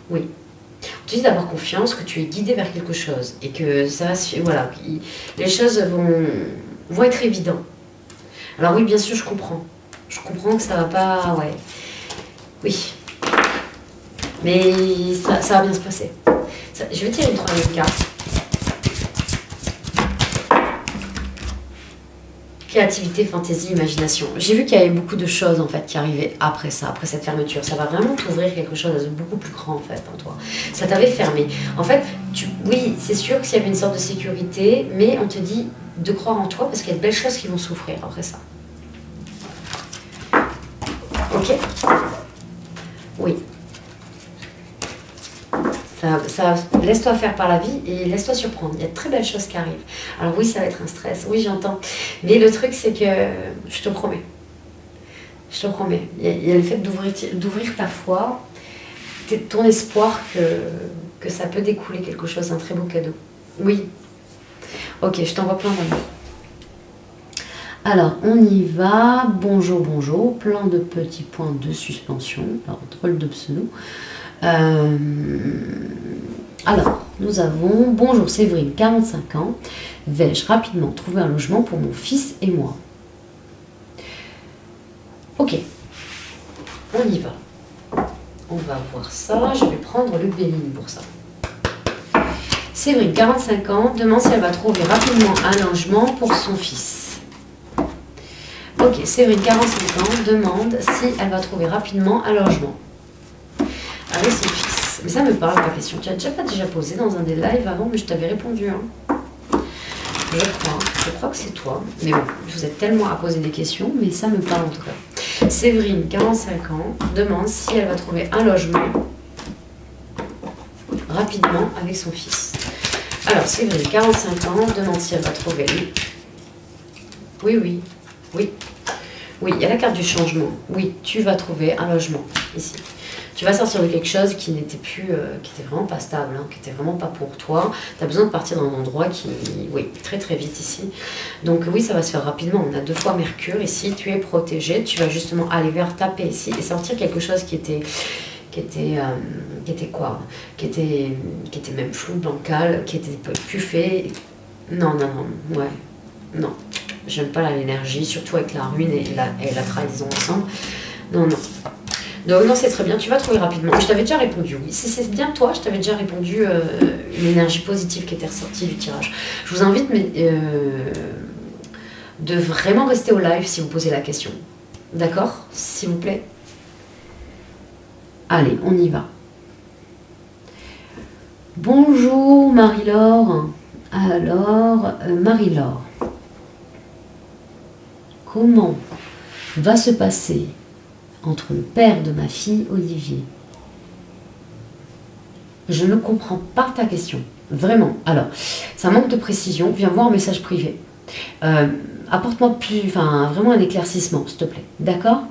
[SPEAKER 1] Oui. On te dit d'avoir confiance, que tu es guidé vers quelque chose et que ça va se... Voilà. Les choses vont être évidentes. Alors oui, bien sûr, je comprends. Je comprends que ça va pas... Ouais. Oui. Mais ça va bien se passer. Je vais tirer une troisième carte. Créativité, fantaisie, imagination. J'ai vu qu'il y avait beaucoup de choses en fait qui arrivaient après ça, après cette fermeture. Ça va vraiment t'ouvrir quelque chose de beaucoup plus grand en fait en toi. Ça t'avait fermé. En fait, oui, c'est sûr qu'il y avait une sorte de sécurité, mais on te dit de croire en toi parce qu'il y a de belles choses qui vont souffrir après ça. Ok? Oui. Laisse-toi faire par la vie et laisse-toi surprendre. Il y a de très belles choses qui arrivent. Alors oui, ça va être un stress. Oui, j'entends. Mais le truc, c'est que je te promets. Je te promets. Il y a le fait d'ouvrir ta foi, ton espoir que ça peut découler quelque chose, un très beau cadeau. Oui. Ok, je t'envoie plein d'amour. Alors, on y va. Bonjour, bonjour. Plein de petits points de suspension. Alors, drôle de pseudo. Alors, nous avons... Bonjour Séverine, 45 ans. Vais-je rapidement trouver un logement pour mon fils et moi? Ok. On y va. On va voir ça. Je vais prendre le Béline pour ça. Séverine, 45 ans. Demande si elle va trouver rapidement un logement pour son fils. Ok, Séverine, 45 ans. Demande si elle va trouver rapidement un logement avec son fils. Mais ça me parle ta question. Tu as déjà posé dans un des lives avant, mais je t'avais répondu. Hein. Je crois que c'est toi. Mais bon, vous êtes tellement à poser des questions, mais ça me parle en tout cas. Séverine, 45 ans, demande si elle va trouver un logement rapidement avec son fils. Alors, Séverine, 45 ans, demande si elle va trouver... Oui, oui, oui. Oui, il y a la carte du changement. Oui, tu vas trouver un logement ici. Tu vas sortir de quelque chose qui n'était plus, qui était vraiment pas stable, hein, qui était vraiment pas pour toi. Tu as besoin de partir dans un endroit qui, oui, très très vite ici. Donc oui, ça va se faire rapidement. On a 2 fois Mercure ici, tu es protégé. Tu vas justement aller vers ta paix ici et sortir quelque chose qui était quoi? Qui était même flou, bancal, qui était plus fait. Non, non, non, ouais, non. J'aime pas l'énergie, surtout avec la ruine et la trahison ensemble. Non, non. Donc non, c'est très bien, tu vas trouver rapidement. Je t'avais déjà répondu, oui. C'est bien toi, je t'avais déjà répondu une énergie positive qui était ressortie du tirage. Je vous invite de vraiment rester au live si vous posez la question. D'accord? S'il vous plaît. Allez, on y va. Bonjour Marie-Laure. Alors, Marie-Laure, comment va se passer entre le père de ma fille, Olivier? Je ne comprends pas ta question. Vraiment. Alors, ça manque de précision. Viens voir un message privé. Apporte-moi vraiment un éclaircissement, s'il te plaît. D'accord?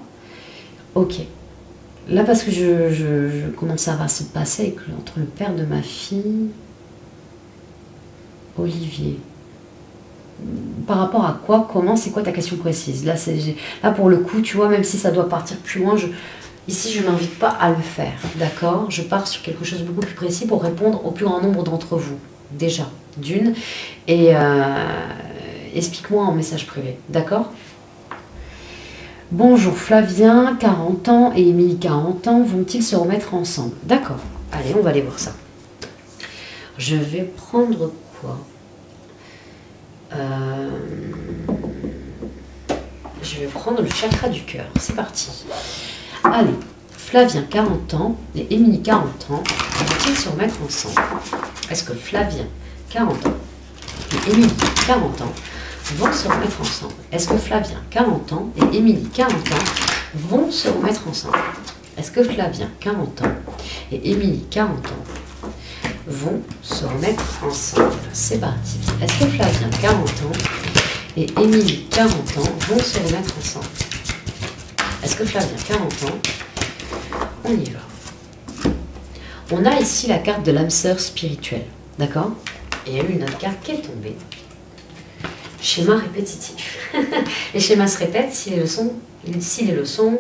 [SPEAKER 1] Ok. Là, parce que comment ça va se passer entre le père de ma fille, Olivier? Par rapport à quoi? Comment? C'est quoi ta question précise? Là, pour le coup, tu vois, même si ça doit partir plus loin, ici, je n'invite pas à le faire. D'accord? Je pars sur quelque chose de beaucoup plus précis pour répondre au plus grand nombre d'entre vous. Déjà, d'une. Et explique-moi en message privé. D'accord? Bonjour Flavien, 40 ans, et Émilie, 40 ans, vont-ils se remettre ensemble? D'accord. Allez, on va aller voir ça. Je vais prendre quoi? Je vais prendre le chakra du cœur. C'est parti. Allez, Flavien, 40 ans, et Émilie, 40 ans, vont-ils se remettre ensemble? Est-ce que Flavien, 40 ans, et Émilie, 40 ans, vont se remettre ensemble? Est-ce que Flavien, 40 ans, et Émilie, 40 ans, vont se remettre ensemble? Est-ce que Flavien, 40 ans, et Émilie, 40 ans, vont se remettre ensemble? C'est parti. Est-ce que Flavien, 40 ans, et Émilie, 40 ans, vont se remettre ensemble? Est-ce que Flavien, 40 ans, on y va. On a ici la carte de l'âme sœur spirituelle. D'accord? Et il y a eu une autre carte qui est tombée. Schéma répétitif. Les schémas se répètent si les leçons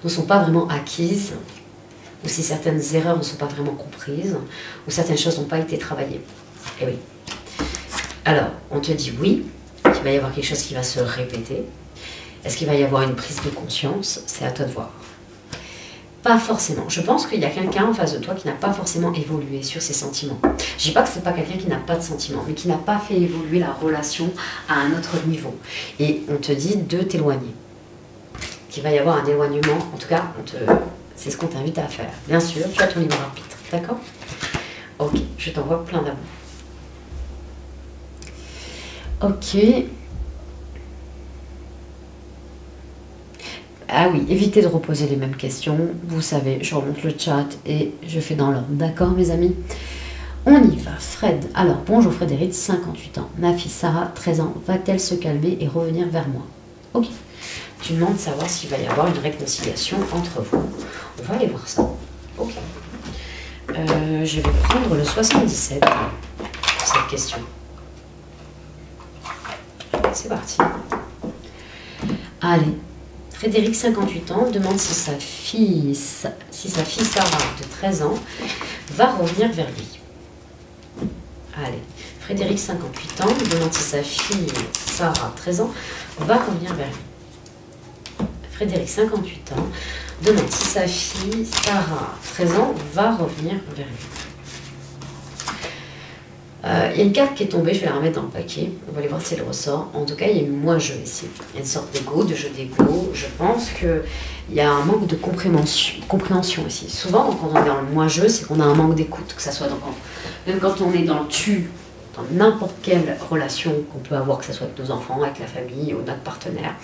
[SPEAKER 1] ne sont pas vraiment acquises, ou si certaines erreurs ne sont pas vraiment comprises, ou certaines choses n'ont pas été travaillées. Et oui. Alors, on te dit oui, qu'il va y avoir quelque chose qui va se répéter. Est-ce qu'il va y avoir une prise de conscience? C'est à toi de voir. Pas forcément. Je pense qu'il y a quelqu'un en face de toi qui n'a pas forcément évolué sur ses sentiments. Je dis pas que c'est pas quelqu'un qui n'a pas de sentiments, mais qui n'a pas fait évoluer la relation à un autre niveau. Et on te dit de t'éloigner. Qu'il va y avoir un éloignement. En tout cas, c'est ce qu'on t'invite à faire. Bien sûr, tu as ton libre arbitre. D'accord? Ok, je t'envoie plein d'amour. Ok. Ah oui, évitez de reposer les mêmes questions. Vous savez, je remonte le chat et je fais dans l'ordre. D'accord, mes amis? On y va. Fred. Alors, bonjour Frédéric, 58 ans. Ma fille Sarah, 13 ans, va-t-elle se calmer et revenir vers moi? Ok. Tu demandes de savoir s'il va y avoir une réconciliation entre vous. On va aller voir ça. Ok. Je vais prendre le 77 pour cette question. C'est parti. Allez. Frédéric, 58 ans, demande si sa fille Sarah, de 13 ans, va revenir vers lui. Allez, Frédéric, 58 ans, demande si sa fille Sarah, 13 ans, va revenir vers lui. Frédéric, 58 ans, demande si sa fille Sarah, 13 ans, va revenir vers lui. Il y a une carte qui est tombée, je vais la remettre dans le paquet. On va aller voir si elle ressort. En tout cas, il y a eu moi-je ici. Il y a une sorte d'ego, de jeu d'ego. Je pense qu'il y a un manque de compréhension ici. Souvent, quand on est dans le moi-je, c'est qu'on a un manque d'écoute. Que ça soit même quand on est dans le tu, dans n'importe quelle relation qu'on peut avoir, que ce soit avec nos enfants, avec la famille ou notre partenaire.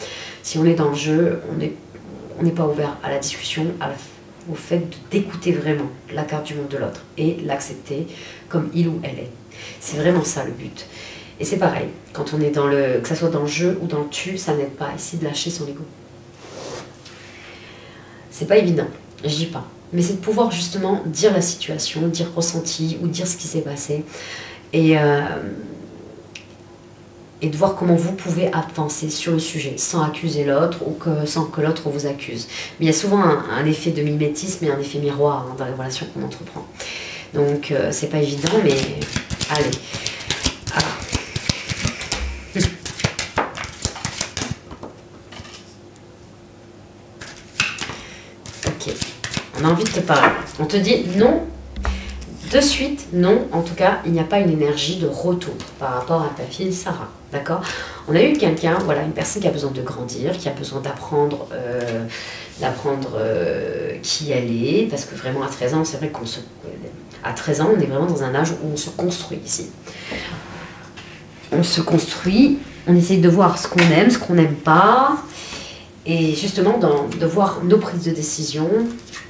[SPEAKER 1] Si on est dans le jeu, on n'est pas ouvert à la discussion, au fait d'écouter vraiment la carte du monde de l'autre et l'accepter comme il ou elle est. C'est vraiment ça le but. Et c'est pareil, quand on est que ça soit dans le jeu ou dans le tu, ça n'aide pas ici de lâcher son ego. C'est pas évident, je dis pas. Mais c'est de pouvoir justement dire la situation, dire ressenti ou dire ce qui s'est passé. Et de voir comment vous pouvez avancer sur le sujet sans accuser l'autre ou sans que l'autre vous accuse. Mais il y a souvent un effet de mimétisme et un effet miroir dans les relations qu'on entreprend. Donc c'est pas évident, mais allez. Ah. Ok, on a envie de te parler. On te dit non. De suite, non. En tout cas, il n'y a pas une énergie de retour par rapport à ta fille Sarah. d'accord? On a eu quelqu'un, voilà, une personne qui a besoin de grandir, qui a besoin d'apprendre qui elle est, parce que vraiment à 13 ans, c'est vrai à 13 ans, on est vraiment dans un âge où on se construit ici. On se construit, on essaye de voir ce qu'on n'aime pas, et justement de voir nos prises de décision,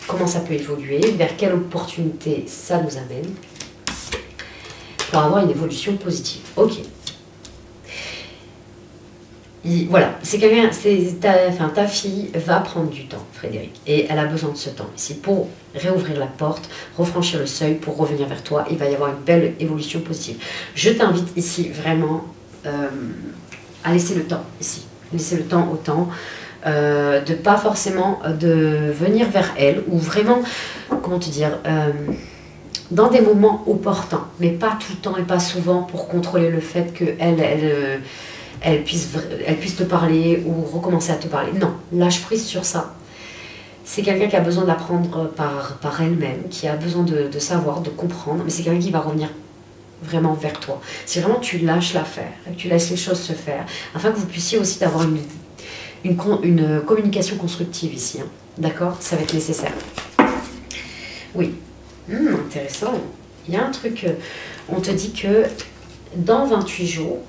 [SPEAKER 1] comment ça peut évoluer, vers quelle opportunité ça nous amène, pour avoir une évolution positive. Ok. Voilà, c'est quelqu'un, ta fille va prendre du temps, Frédéric, et elle a besoin de ce temps ici pour réouvrir la porte, refranchir le seuil, pour revenir vers toi. Il va y avoir une belle évolution positive. Je t'invite ici vraiment à laisser le temps ici, laisser le temps au temps, de pas forcément de venir vers elle, ou vraiment, comment te dire, dans des moments opportuns, mais pas tout le temps et pas souvent, pour contrôler le fait qu'elle puisse te parler ou recommencer à te parler. Non, lâche prise sur ça. C'est quelqu'un qui a besoin d'apprendre par elle-même, qui a besoin de savoir, de comprendre, mais c'est quelqu'un qui va revenir vraiment vers toi. Si vraiment tu lâches l'affaire, que tu laisses les choses se faire, afin que vous puissiez aussi avoir une communication constructive ici. Hein. D'accord? Ça va être nécessaire. Oui. Intéressant. Il y a un truc, on te dit que dans 28 jours,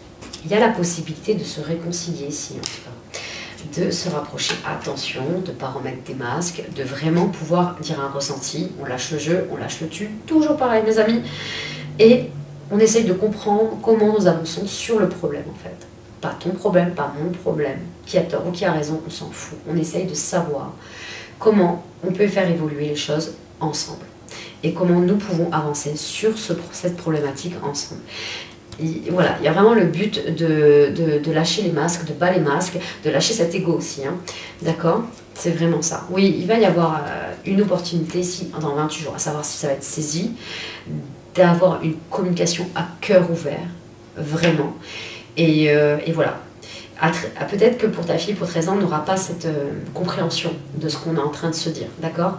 [SPEAKER 1] il y a la possibilité de se réconcilier ici, en tout cas, de se rapprocher. Attention, de ne pas remettre des masques, de vraiment pouvoir dire un ressenti. On lâche le jeu, on lâche le tu. Toujours pareil, mes amis. Et on essaye de comprendre comment nous avançons sur le problème, en fait. Pas ton problème, pas mon problème. Qui a tort ou qui a raison, on s'en fout. On essaye de savoir comment on peut faire évoluer les choses ensemble. Et comment nous pouvons avancer sur cette problématique ensemble. Voilà, il y a vraiment le but de lâcher les masques, de bas les masques, de lâcher cet ego aussi, hein. D'accord? C'est vraiment ça. Oui, il va y avoir une opportunité ici dans 28 jours, à savoir si ça va être saisi, d'avoir une communication à cœur ouvert, vraiment. Et voilà. Peut-être que pour ta fille, pour 13 ans, on n'aura pas cette compréhension de ce qu'on est en train de se dire, d'accord?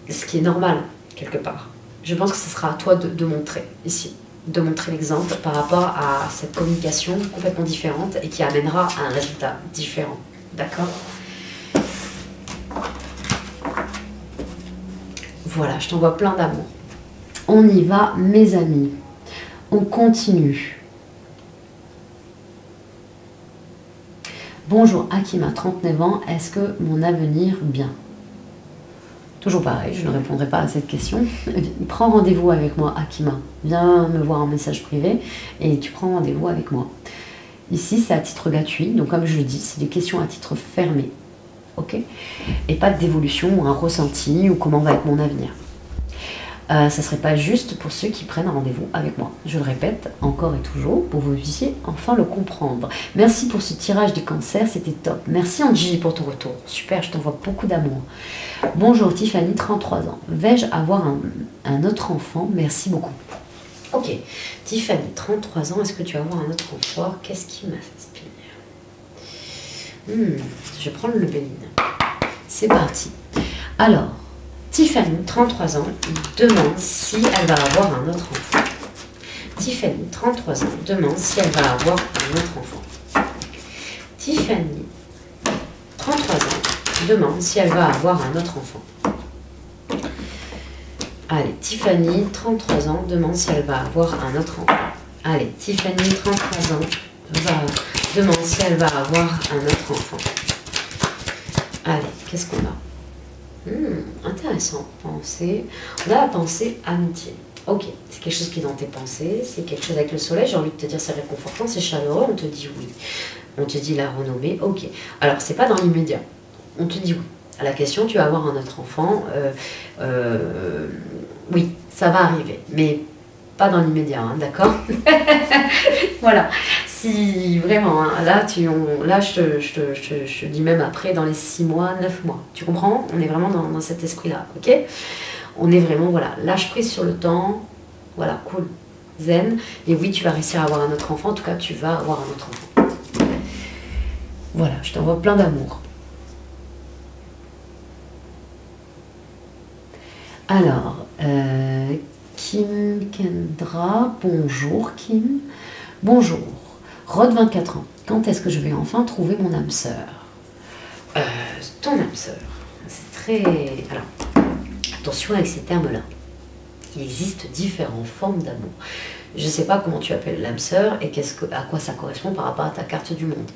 [SPEAKER 1] Ce qui est normal, quelque part. Je pense que ce sera à toi de montrer ici, de montrer l'exemple par rapport à cette communication complètement différente et qui amènera à un résultat différent. D'accord? Voilà, je t'envoie plein d'amour. On y va, mes amis. On continue. Bonjour, Akima, 39 ans. Est-ce que mon avenir bien? Toujours pareil, je ne répondrai pas à cette question. Prends rendez-vous avec moi, Akima. Viens me voir en message privé et tu prends rendez-vous avec moi. Ici, c'est à titre gratuit, donc comme je le dis, c'est des questions à titre fermé. Ok? Et pas de dévolution ou un ressenti ou comment va être mon avenir. Ça ne serait pas juste pour ceux qui prennent rendez-vous avec moi. Je le répète encore et toujours pour que vous puissiez enfin le comprendre. Merci pour ce tirage des cancers, c'était top. Merci Angie pour ton retour. Super, je t'envoie beaucoup d'amour. Bonjour Tiffany, 33 ans. Vais-je avoir un autre enfant? Merci beaucoup. Ok, Tiffany, 33 ans, est-ce que tu vas avoir un autre enfant? Qu'est-ce qui m'inspire? Je vais prendre le bénin. C'est parti. Alors, Tiffany, 33 ans, demande si elle va avoir un autre enfant. Tiffany, 33 ans, demande si elle va avoir un autre enfant. Tiffany, 33 ans, demande si elle va avoir un autre enfant. Allez, Tiffany, 33 ans, demande si elle va avoir un autre enfant. Allez, Tiffany, 33 ans, demande si elle va avoir un autre enfant. Allez, qu'est-ce qu'on a? Intéressant. Pensée. On a la pensée amitié. Ok, c'est quelque chose qui est dans tes pensées, c'est quelque chose avec le soleil, j'ai envie de te dire c'est réconfortant, c'est chaleureux, on te dit oui. On te dit la renommée, ok. Alors, c'est pas dans l'immédiat. On te dit oui. À la question, tu vas avoir un autre enfant, oui, ça va arriver, mais pas dans l'immédiat, hein, d'accord? Voilà. Si vraiment, hein, là, je te dis même après, dans les 6 mois, 9 mois. Tu comprends? On est vraiment dans cet esprit-là, ok? On est vraiment, voilà, lâche prise sur le temps, voilà, cool, zen. Et oui, tu vas réussir à avoir un autre enfant, en tout cas, tu vas avoir un autre enfant. Voilà, je t'envoie plein d'amour. Alors, Kim Kendra, bonjour Kim. Bonjour, Rod 24 ans. Quand est-ce que je vais enfin trouver mon âme sœur? Ton âme sœur, c'est très... Alors, attention avec ces termes-là. Il existe différentes formes d'amour. Je ne sais pas comment tu appelles l'âme sœur et à quoi ça correspond par rapport à ta carte du monde.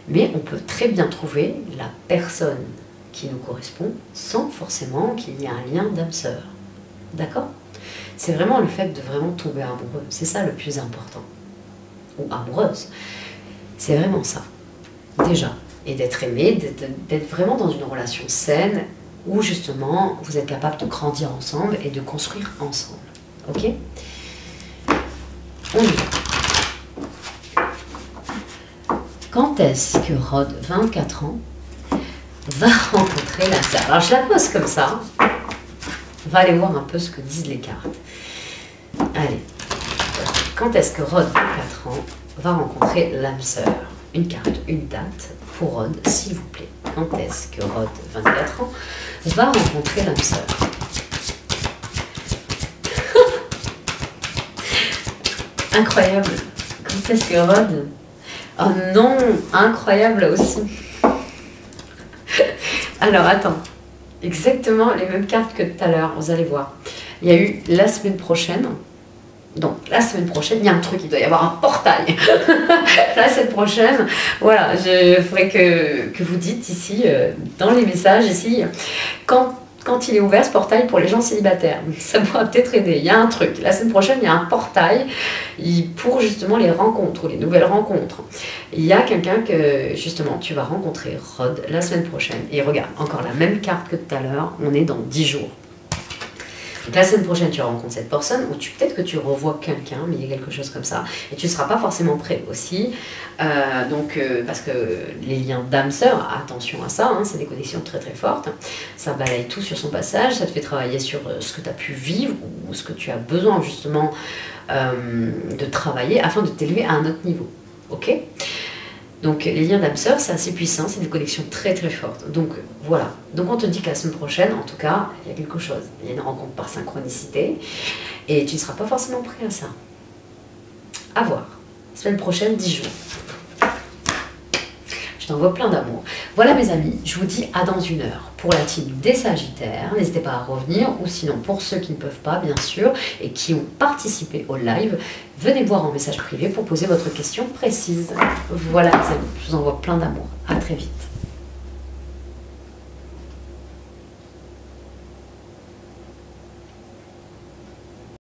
[SPEAKER 1] Mais on peut très bien trouver la personne qui nous correspond sans forcément qu'il y ait un lien d'âme sœur. D'accord? C'est vraiment le fait de vraiment tomber amoureux. C'est ça le plus important. Ou amoureuse. C'est vraiment ça. Déjà. Et d'être aimé, d'être vraiment dans une relation saine où justement vous êtes capable de grandir ensemble et de construire ensemble. Ok? On y va. Quand est-ce que Rod, 24 ans, va rencontrer la sœur? Alors je la pose comme ça. On va aller voir un peu ce que disent les cartes. Allez. Quand est-ce que Rod, 24 ans, va rencontrer l'âme sœur? Une carte, une date pour Rod, s'il vous plaît. Quand est-ce que Rod, 24 ans, va rencontrer l'âme sœur? Incroyable. Quand est-ce que Rod... Oh non, incroyable aussi. Alors, attends. Exactement les mêmes cartes que tout à l'heure, vous allez voir. Il y a eu la semaine prochaine. Donc, la semaine prochaine, il y a un truc, il doit y avoir un portail. La semaine prochaine, voilà, je ferai que vous dites ici, dans les messages, ici, quand il est ouvert ce portail pour les gens célibataires. Ça pourra peut-être aider. Il y a un truc. La semaine prochaine, il y a un portail pour justement les rencontres ou les nouvelles rencontres. Il y a quelqu'un que justement tu vas rencontrer, Rod, la semaine prochaine. Et regarde, encore la même carte que tout à l'heure, on est dans 10 jours. Donc la semaine prochaine, tu rencontres cette personne, ou peut-être que tu revois quelqu'un, mais il y a quelque chose comme ça, et tu ne seras pas forcément prêt aussi, parce que les liens d'âme-sœur, attention à ça, hein, c'est des connexions très très fortes, ça balaye tout sur son passage, ça te fait travailler sur ce que tu as pu vivre, ou ce que tu as besoin justement de travailler, afin de t'élever à un autre niveau, ok? Donc les liens d'âme sœur, c'est assez puissant, c'est une connexion très très forte. Donc voilà, donc on te dit que la semaine prochaine, en tout cas, il y a quelque chose. Il y a une rencontre par synchronicité et tu ne seras pas forcément prêt à ça. À voir. Semaine prochaine, 10 jours. Je t'envoie plein d'amour. Voilà mes amis, je vous dis à dans une heure pour la team des Sagittaires. N'hésitez pas à revenir, ou sinon pour ceux qui ne peuvent pas, bien sûr, et qui ont participé au live, venez voir en message privé pour poser votre question précise. Voilà les amis, je vous envoie plein d'amour. À très vite.